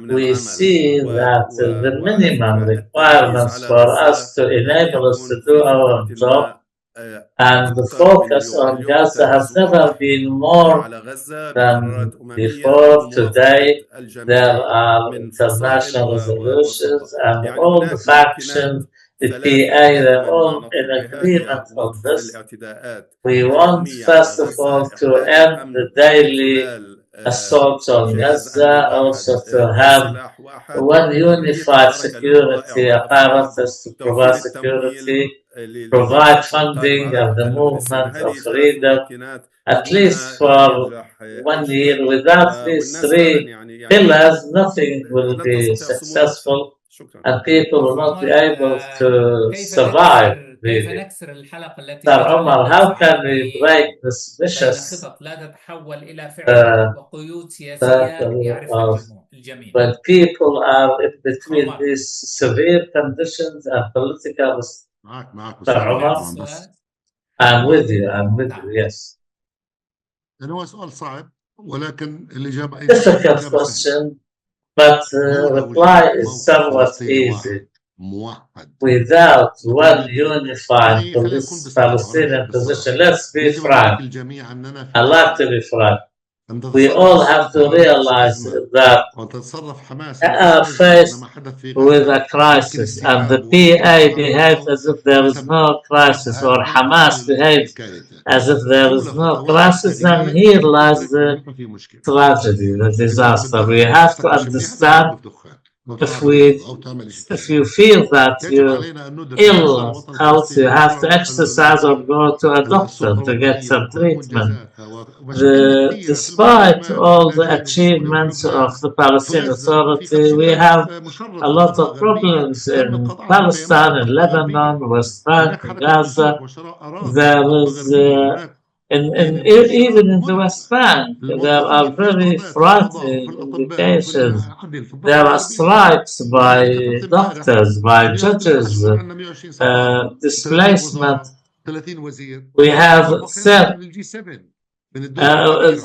we see that the minimum requirements for us to enable us to do our job and the focus on Gaza has never been more than before. Today, there are international resolutions, and all the factions, the PA, they're all in agreement on this. We want, first of all, to end the daily assaults on Gaza, also to have one unified security apparatus to provide security, provide funding of the movement of freedom, at least for 1 year. Without these three pillars, nothing will be successful, and people will not be able to survive, really. Sir Omar, how can we break this vicious circle of when people are in between these severe conditions and political? Sir Omar, I'm with you, yes.
هو سؤال صعب ولكن الإجابة
difficult question, but reply is somewhat easy. Without one unified Palestinian position, let's be frank. I like to be frank. We all have to realize that are faced with a crisis, and the PA behaves as if there is no crisis, or Hamas behaves as if there is no crisis, and here lies the tragedy, the disaster. We have to understand if you feel that you're ill health, you have to exercise or go to a doctor to get some treatment. Despite all the achievements of the Palestinian Authority, we have a lot of problems in Palestine, in Lebanon, West Bank, in Gaza. There is, even in the West Bank, there are very frightening indications. There are strikes by doctors, by judges, displacement. We have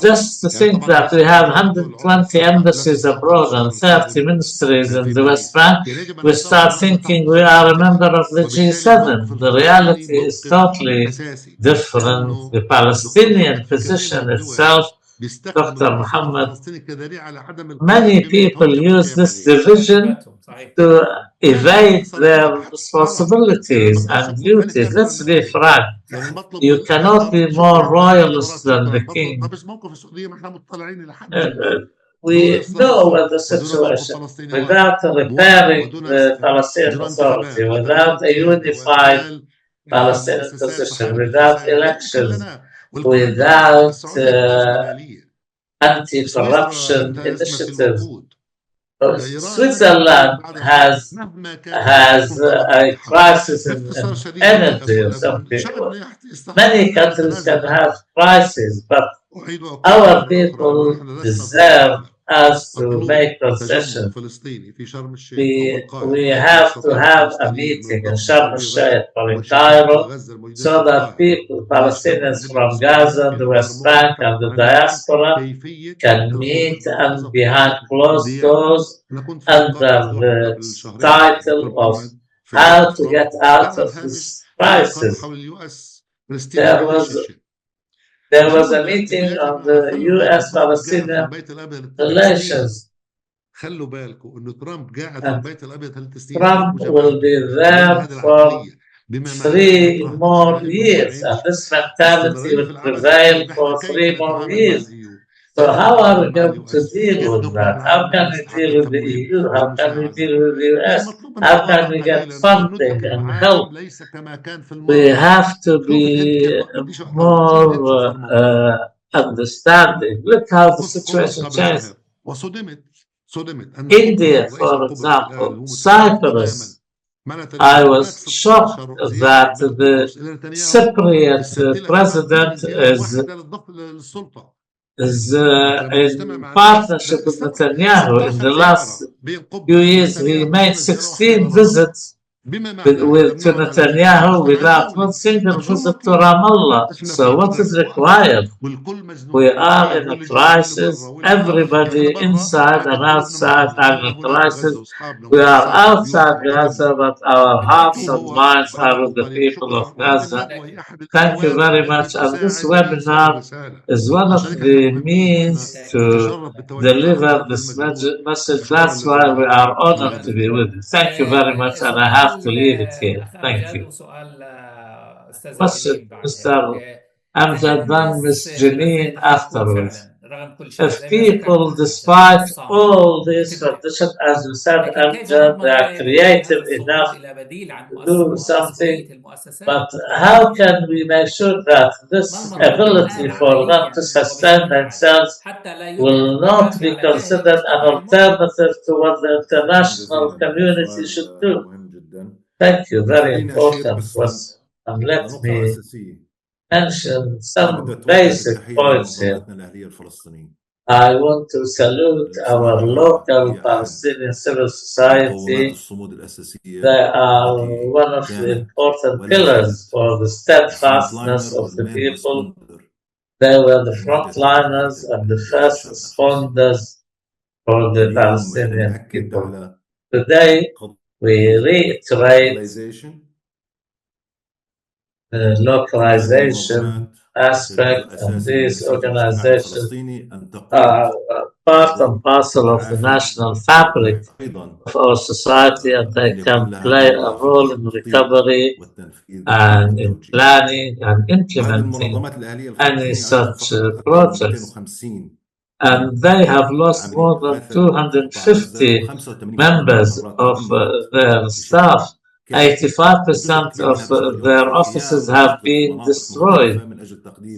just to think that we have 120 embassies abroad and 30 ministries in the West Bank, we start thinking we are a member of the G7. The reality is totally different. The Palestinian position itself, Dr. Muhammad, many people use this division to evade their responsibilities and duties. Let's be frank. You cannot be more royalist than the king. We know what the situation. Without repairing the Palestinian Authority, without a unified Palestinian position, without elections, without anti-corruption initiatives, Switzerland has a crisis in energy or something. Many countries can have crises, but our people deserve us to make concessions. We have to have a meeting in Sharm el-Sheikh or in Cairo so that people, Palestinians from Gaza, the West Bank, and the diaspora can meet and behind closed doors under the title of how to get out of this crisis. There was a meeting on the US-Palestinian relations. Trump will be there for 3 more years, and this mentality will prevail for 3 more years. So how are we going to deal with that? How can we deal with the EU? How can we deal with the US? How can we get funding and help? We have to be more understanding. Look how the situation changed. India, for example, Cyprus. I was shocked that the Cypriot president is in partnership with Netanyahu. In the last few years, he made 16 visits to Netanyahu without one single visit to Ramallah. So what is required? We are in a crisis. Everybody inside and outside are in a crisis. We are outside Gaza, but our hearts and minds are with the people of Gaza. Thank you very much. And this webinar is one of the means to deliver this message. That's why we are honored to be with you. Thank you very much, and I have to leave it here. Thank you. Mr. Amjad, then Ms. Jeannine afterwards. If people, despite all these conditions, as you said, Amjad, they are creative enough to do something, but how can we make sure that this ability for them to sustain themselves will not be considered an alternative to what the international community should do? Thank you, very important question. And let me mention some basic points here. I want to salute our local Palestinian civil society. They are one of the important pillars for the steadfastness of the people. They were the frontliners and the first responders for the Palestinian people. Today, we reiterate the localization aspect, and these organizations are part and parcel of the national fabric of our society, and they can play a role in recovery and in planning and implementing any such projects. and they have lost more than 250 members of their staff. 85% of their offices have been destroyed.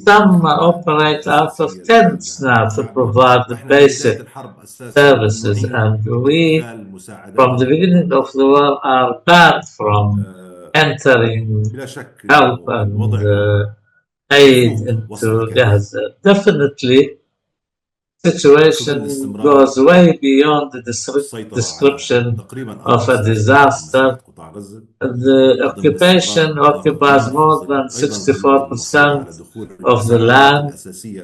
Some operate out of tents now to provide the basic services, and we, from the beginning of the war, are banned from entering help and aid into Gaza. Definitely, situation goes way beyond the description of a disaster. The occupation occupies more than 64% of the land,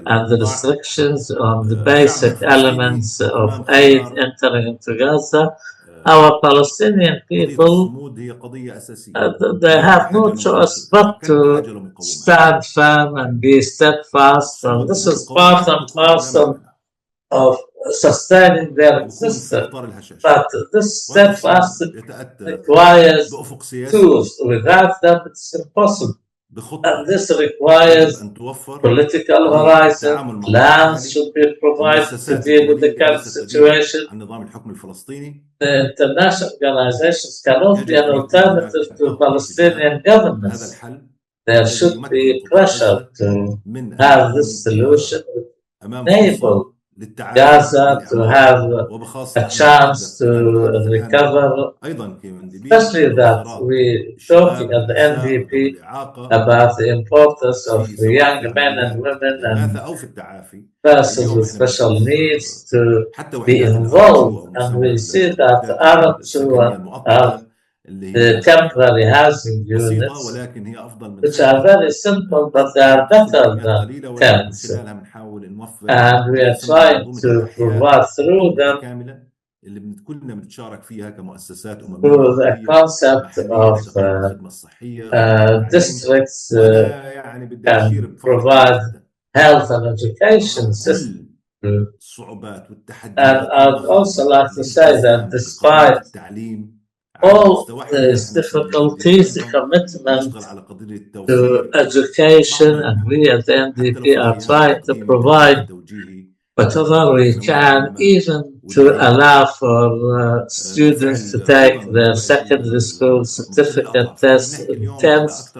and the restrictions on the basic elements of aid entering into Gaza. Our Palestinian people, they have no choice but to stand firm and be steadfast, and this is part and parcel of sustaining their existence. But this steadfast requires tools. Without them, it's impossible. And this requires political horizon. Plans should be provided to deal with the current situation. The international organizations cannot be an alternative to Palestinian governments. There should be pressure to have this solution enable Gaza to have a chance to recover, especially that we're talking at the NDP about the importance of the young men and women and persons with special needs to be involved. And we see that Arab children have the temporary housing units, which are very simple, but they are better than tents. And we are trying to provide through them through the concept of districts can provide health and education system. And I'd also like to say that despite all these difficulties, the commitment to education, and we at the NDP are trying to provide whatever we can, even to allow for students to take their secondary school certificate tests in tents.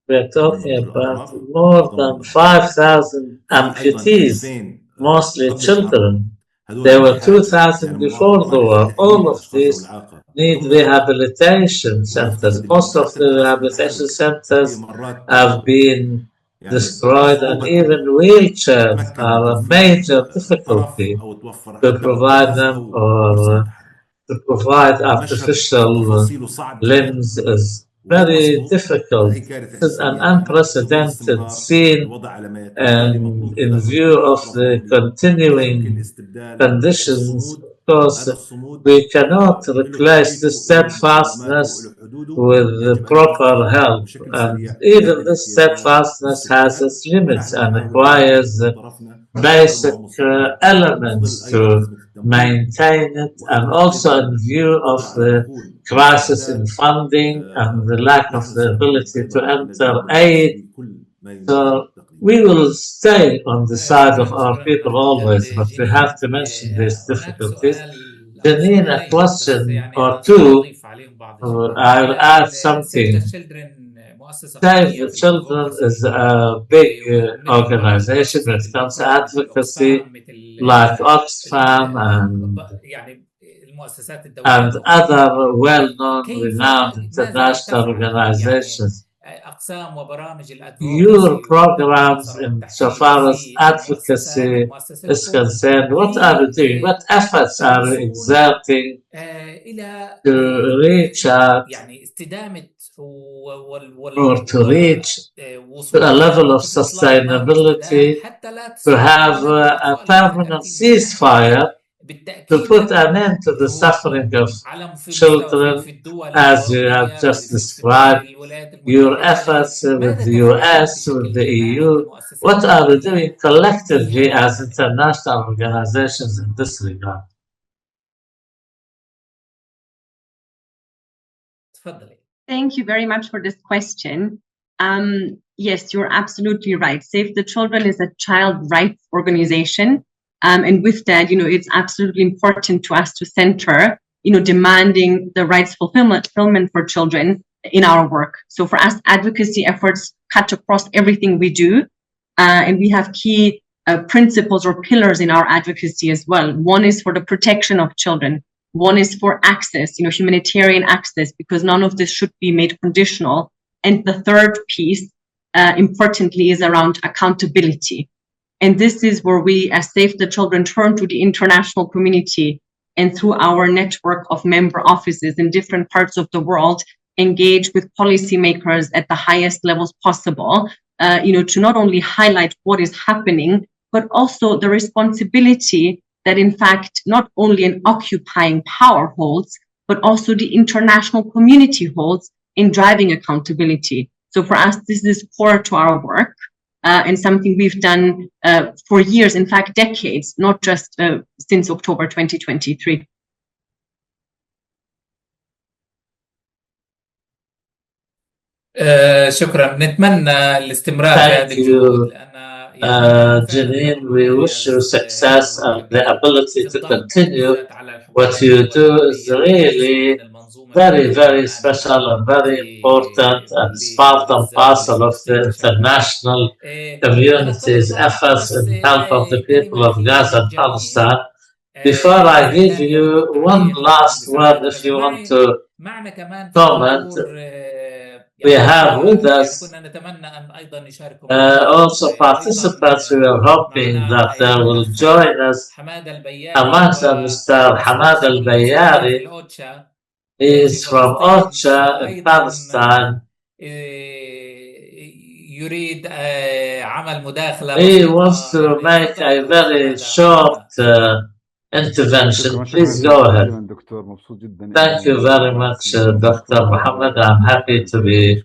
We're talking about more than 5,000 amputees, mostly children. There were 2,000 before the war. All of these need rehabilitation centers. Most of the rehabilitation centers have been destroyed, and even wheelchairs are a major difficulty to provide them, or to provide artificial limbs is very difficult. This is an unprecedented scene, and in view of the continuing conditions, of course, we cannot replace the steadfastness with the proper help. And even this steadfastness has its limits and requires basic elements to maintain it, and also in view of the crisis in funding and the lack of the ability to enter aid. So we will stay on the side of our people always, but we have to mention these difficulties. Jeannine, a question or two, I'll add something. Save the Children is a big organization when it comes to advocacy, like Oxfam and other well-known, renowned international organizations. Your programs, in so far as advocacy is concerned, what are you doing? What efforts are you exerting to reach out or to reach to a level of sustainability, to have a permanent ceasefire, to put an end to the suffering of children, as you have just described, your efforts with the US, with the EU, what are you doing collectively as international organizations in this regard?
Thank you very much for this question. Yes, you're absolutely right. Save the Children is a child rights organization And with that, it's absolutely important to us to center, demanding the rights fulfillment for children in our work. So for us, advocacy efforts cut across everything we do. And we have key principles or pillars in our advocacy as well. One is for the protection of children. One is for access, humanitarian access, because none of this should be made conditional. And the third piece, importantly, is around accountability. And this is where we, as Save the Children, turn to the international community and through our network of member offices in different parts of the world, engage with policymakers at the highest levels possible, to not only highlight what is happening, but also the responsibility that, in fact, not only an occupying power holds, but also the international community holds in driving accountability. So for us, this is core to our work. And something we've done for years, in fact, decades, not just since October 2023.
شكرا نتمنى الاستمرار في هذه الجهود
Jeannine, we wish you success and the ability to continue. What you do is really very, very special and very important, and it's part and parcel of the international community's efforts in help of the people of Gaza and Palestine. Before I give you one last word, if you want to comment, we have with us also participants. We are hoping that they will join us. Amongst them, Mr. Hamad al-Bayari. He is from OCHA in Palestine. He wants to make a very short intervention. Please go ahead. Thank you very much, Dr. Mohammed. I'm happy to be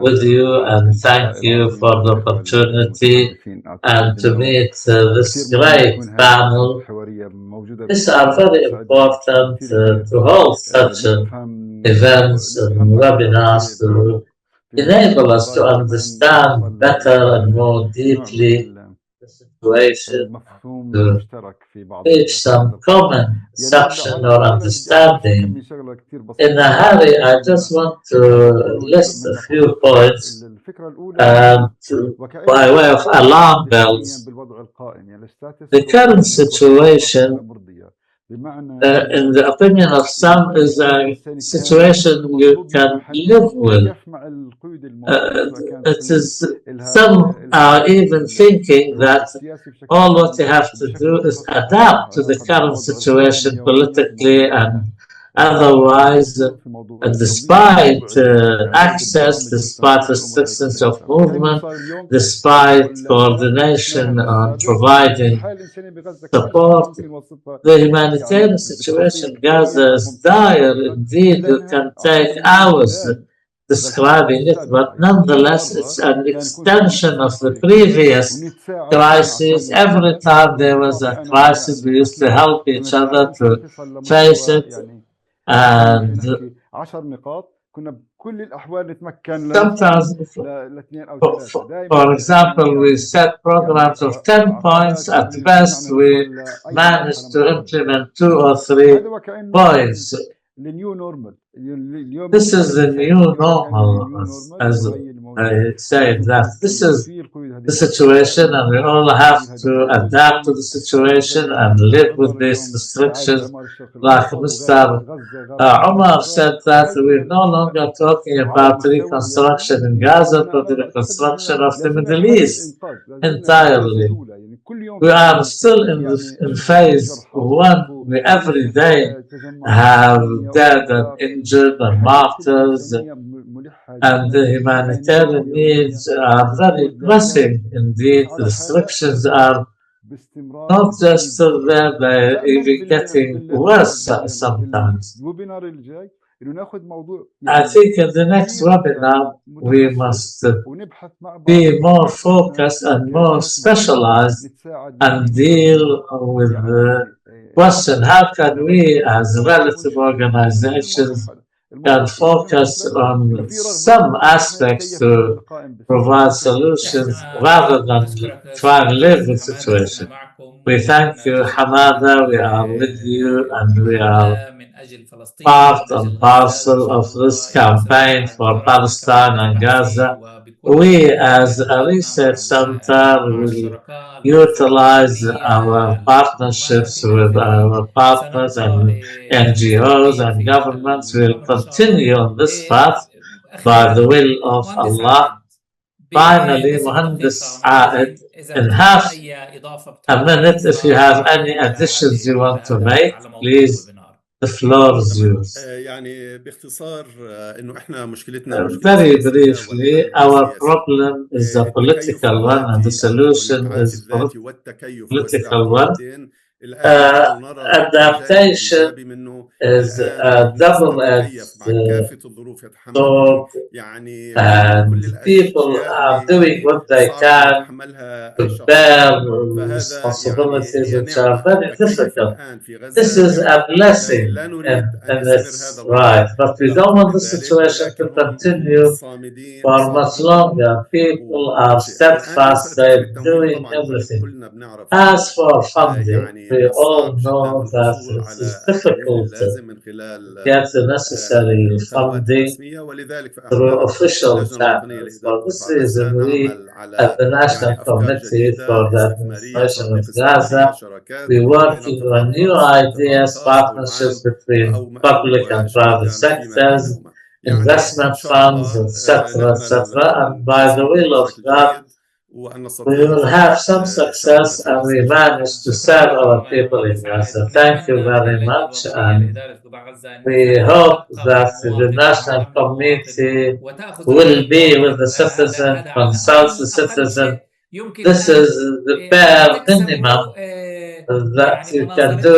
with you, and thank you for the opportunity and to meet this great panel. These are very important to hold such events and webinars to enable us to understand better and more deeply the situation, to reach some common perception or understanding. In a hurry, I just want to list a few points by way of alarm bells. The current situation, in the opinion of some, is a situation you can live with. It is, some are even thinking that all what you have to do is adapt to the current situation politically and otherwise, despite access, despite restrictions of movement, despite coordination on providing support, the humanitarian situation in Gaza is dire. Indeed, you can take hours describing it, but nonetheless, it's an extension of the previous crises. Every time there was a crisis, we used to help each other to face it. And sometimes, for example, we set programs of 10 points. At best, we managed to implement 2 or 3 points. This is the new normal, as I say, that this is the situation, and we all have to adapt to the situation and live with these restrictions. Like Mr. Omar said, that we're no longer talking about reconstruction in Gaza, but the reconstruction of the Middle East entirely. We are still in phase 1. We every day have dead and injured and martyrs, and the humanitarian needs are very pressing indeed. The restrictions are not just still there, they're even getting worse sometimes. I think in the next webinar, we must be more focused and more specialized and deal with the question, how can we as relative organizations can focus on some aspects to provide solutions rather than try and live the situation. We thank you, Hamada. We are with you, and we are part and parcel of this campaign for Palestine and Gaza. We, as a research center, will utilize our partnerships with our partners and NGOs and governments. We'll continue on this path by the will of Allah. Finally, Mohandes Aed, in half a minute, if you have any additions you want to make, please, the floor is yours.
يعني باختصار انه احنا مشكلتنا مشكلة
Very
سياسية
briefly,
والحل
our
سياسي.
problem is a political one, and the solution
والانبعاث
is
الذاتي والتكيف
political one.
واستعراض الآن نحن نرى الجانب
Adaptation
الإيجابي منه.
is
الآن
a
الناس تتكيف
double-edged
مع كافة الظروف يتحملون
sword,
يعني
and
كل
people
الأشياء
are
اللي
doing what they
صعب إنه
can
يتحملها
to bear
شخصيا. فهذا يعني
responsibilities
هي
which are
نعمة
very
التكيف
difficult.
الآن في
This
غزة
is a
نعمة.
blessing
لا نريد أن
in
يستمر
its
هذا الوضع
right, but we
إلى
don't
أكثر
want
من
the
ذلك،
situation to
ولكن هم
continue
صامدين
for much longer. People are
الآن
steadfast,
مسألة
they're
التمويل
doing
طبعا
everything.
كلنا بنعرف
As for funding,
يعني
we
من
all
الصعب جدا
know that
الحصول
it is
على التمويل
difficult to
اللازم من خلال
get the necessary
القنوات
funding
الرسمية، ولذلك
through
فإحنا
official
اللجنة الوطنية
channels. For
لإدارة
this
قطاع غزة
reason, we
نعمل
at
على
the National
يعني أفكار
Committee
جديدة
for the
استثمارية،
Administration of
صناديق استثمارية،
Gaza,
شراكات
we
بين
working
القطاع
on new
الخاص والقطاع
ideas,
الخاص أو
partnerships
العام
between public
أو
and private
شركاء فيما
sectors,
بينهما. يعني إن
investment
شاء
funds,
الله
etc.,
نأمل
etc. And
أن
by the
نسير
will of
بشكل
God,
جيد وأن
we
نستطيع
will have
خدمة
some
شعبنا
success
في
and
غزة
we
إن شاء الله.
manage to serve our people in Gaza. Thank you very much, and we hope that the National Committee will be with the citizen, consult the citizen. This is the bare minimum that you can do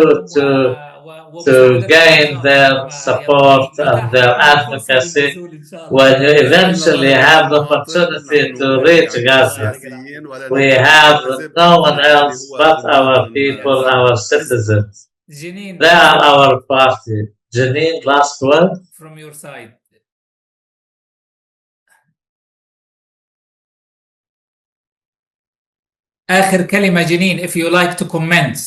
to gain their support and their advocacy when you eventually have the opportunity to reach Gaza. We have no one else but our people, our citizens. They are our party. Jeannine, last word?
from your side. آخر كلمة جنين, if you like to comment.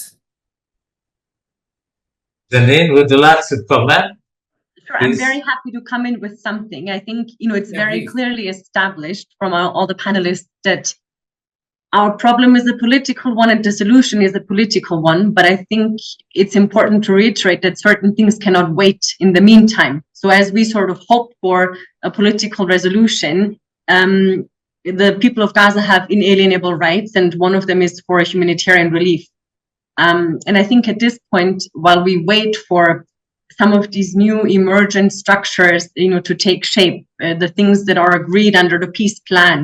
Jeannine, would you like to comment?
Sure, I'm very happy to come in with something. I think, it's very clearly established from all the panelists that our problem is a political one and the solution is a political one. But I think it's important to reiterate that certain things cannot wait in the meantime. So as we sort of hope for a political resolution, the people of Gaza have inalienable rights, and one of them is for humanitarian relief. And I think at this point, while we wait for some of these new emergent structures, to take shape, the things that are agreed under the peace plan,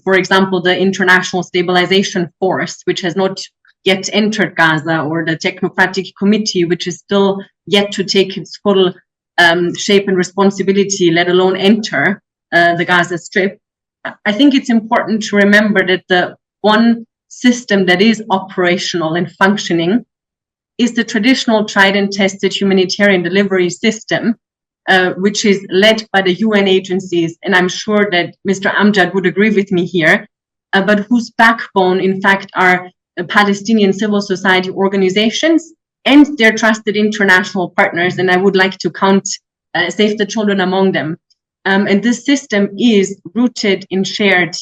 for example, the International Stabilization Force, which has not yet entered Gaza, or the Technocratic Committee, which is still yet to take its full shape and responsibility, let alone enter the Gaza Strip. I think it's important to remember that the one system that is operational and functioning is the traditional tried and tested humanitarian delivery system, which is led by the UN agencies. And I'm sure that Mr. Amjad would agree with me here, but whose backbone, in fact, are Palestinian civil society organizations and their trusted international partners. And I would like to count Save the Children among them. And this system is rooted in shared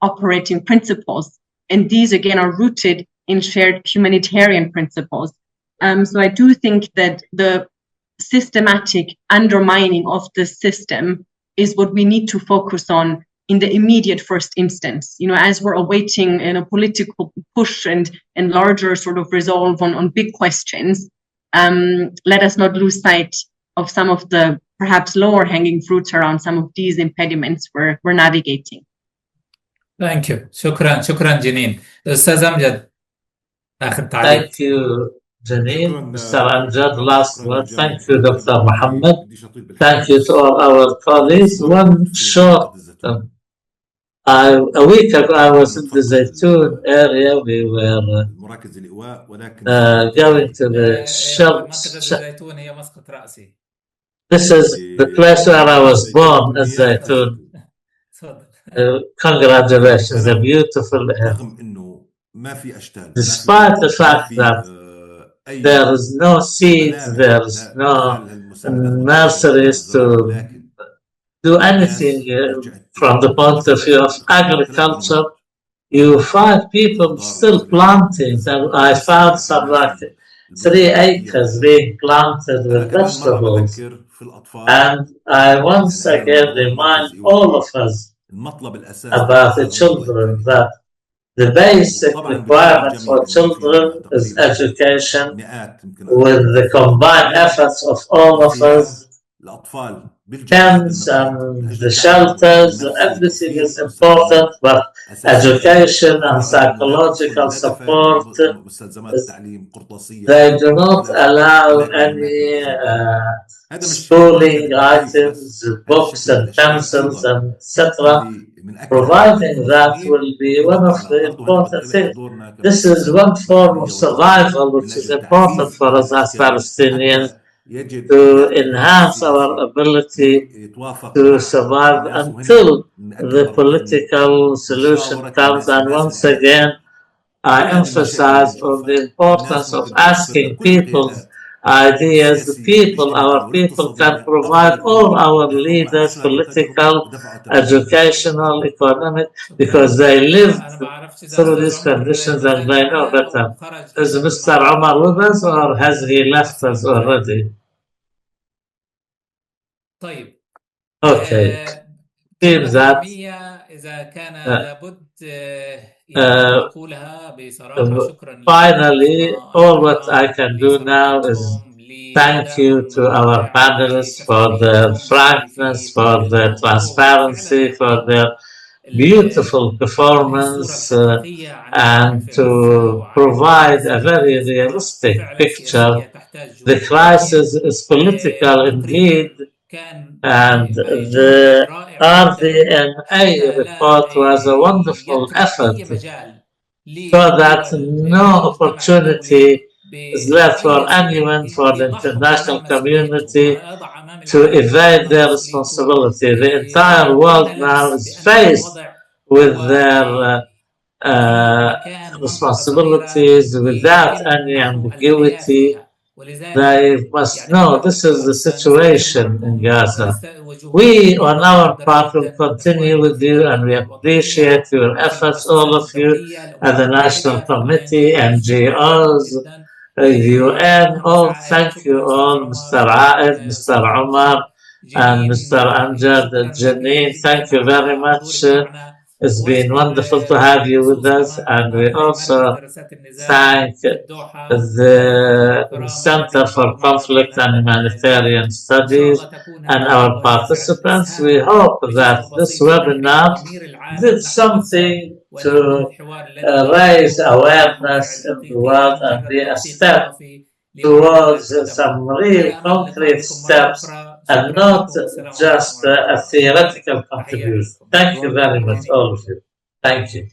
operating principles. And these, again, are rooted in shared humanitarian principles. So I do think that the systematic undermining of the system is what we need to focus on in the immediate first instance. As we're awaiting a political push and larger sort of resolve on big questions, let us not lose sight of some of the perhaps lower hanging fruits around some of these impediments we're navigating.
Thank you. شكرا جنين. أستاذ أمجد, آخر تعليق.
Thank you, Jeannine. Mr. Amjad, last word. Thank you, Dr. Mohammed. Thank you to all our colleagues. One short, a week ago, I was in the Zaytun area. We were going to the shelter. This is the place where I was born, in Zaytun. Congratulations, a beautiful area.
ما في أشتال،
despite the fact that there is no seeds, there is no nurseries to do anything from the point of view of agriculture. You find people still planting, and I found some like 3 acres being planted with vegetables. And I once again remind all of us about the children that the basic requirement for children is education. With the combined efforts of all of us, camps and the shelters, everything is important, but education and psychological support, they do not allow any schooling items, books and pencils, and etc. Providing that will be one of the important things. This is one form of survival which is important for us as Palestinians, to enhance our ability to survive until the political solution comes. And once again, I emphasize on the importance of asking people's ideas. The people, our people, can provide all our leaders, political, educational, economic, because they live through these conditions and they know better. Is Mr. Omar with us, or has he left us already?
طيب.
Okay. Seems that
إذا كان لابد يعني أقولها بصراحة شكرا
finally, all what I can do now is thank you to our panelists for their frankness, for their transparency, for their beautiful performance, and to provide a very realistic picture. The crisis is political indeed, and the RDNA report was a wonderful effort so that no opportunity is left for anyone, for the international community, to evade their responsibility. The entire world now is faced with their responsibilities without any ambiguity. They must know this is the situation in Gaza. We, on our part, will continue with you, and we appreciate your efforts, all of you, at the National Committee, NGOs, UN, all. Thank you all, Mr. Aed, Mr. Omar, and Mr. Amjad, Jeannine. Thank you very much. It's been wonderful to have you with us, and we also thank the Center for Conflict and Humanitarian Studies and our participants. We hope that this webinar did something to raise awareness in the world and be a step towards some real concrete steps and not just a theoretical contribution. Thank you very much, all of you. Thank you.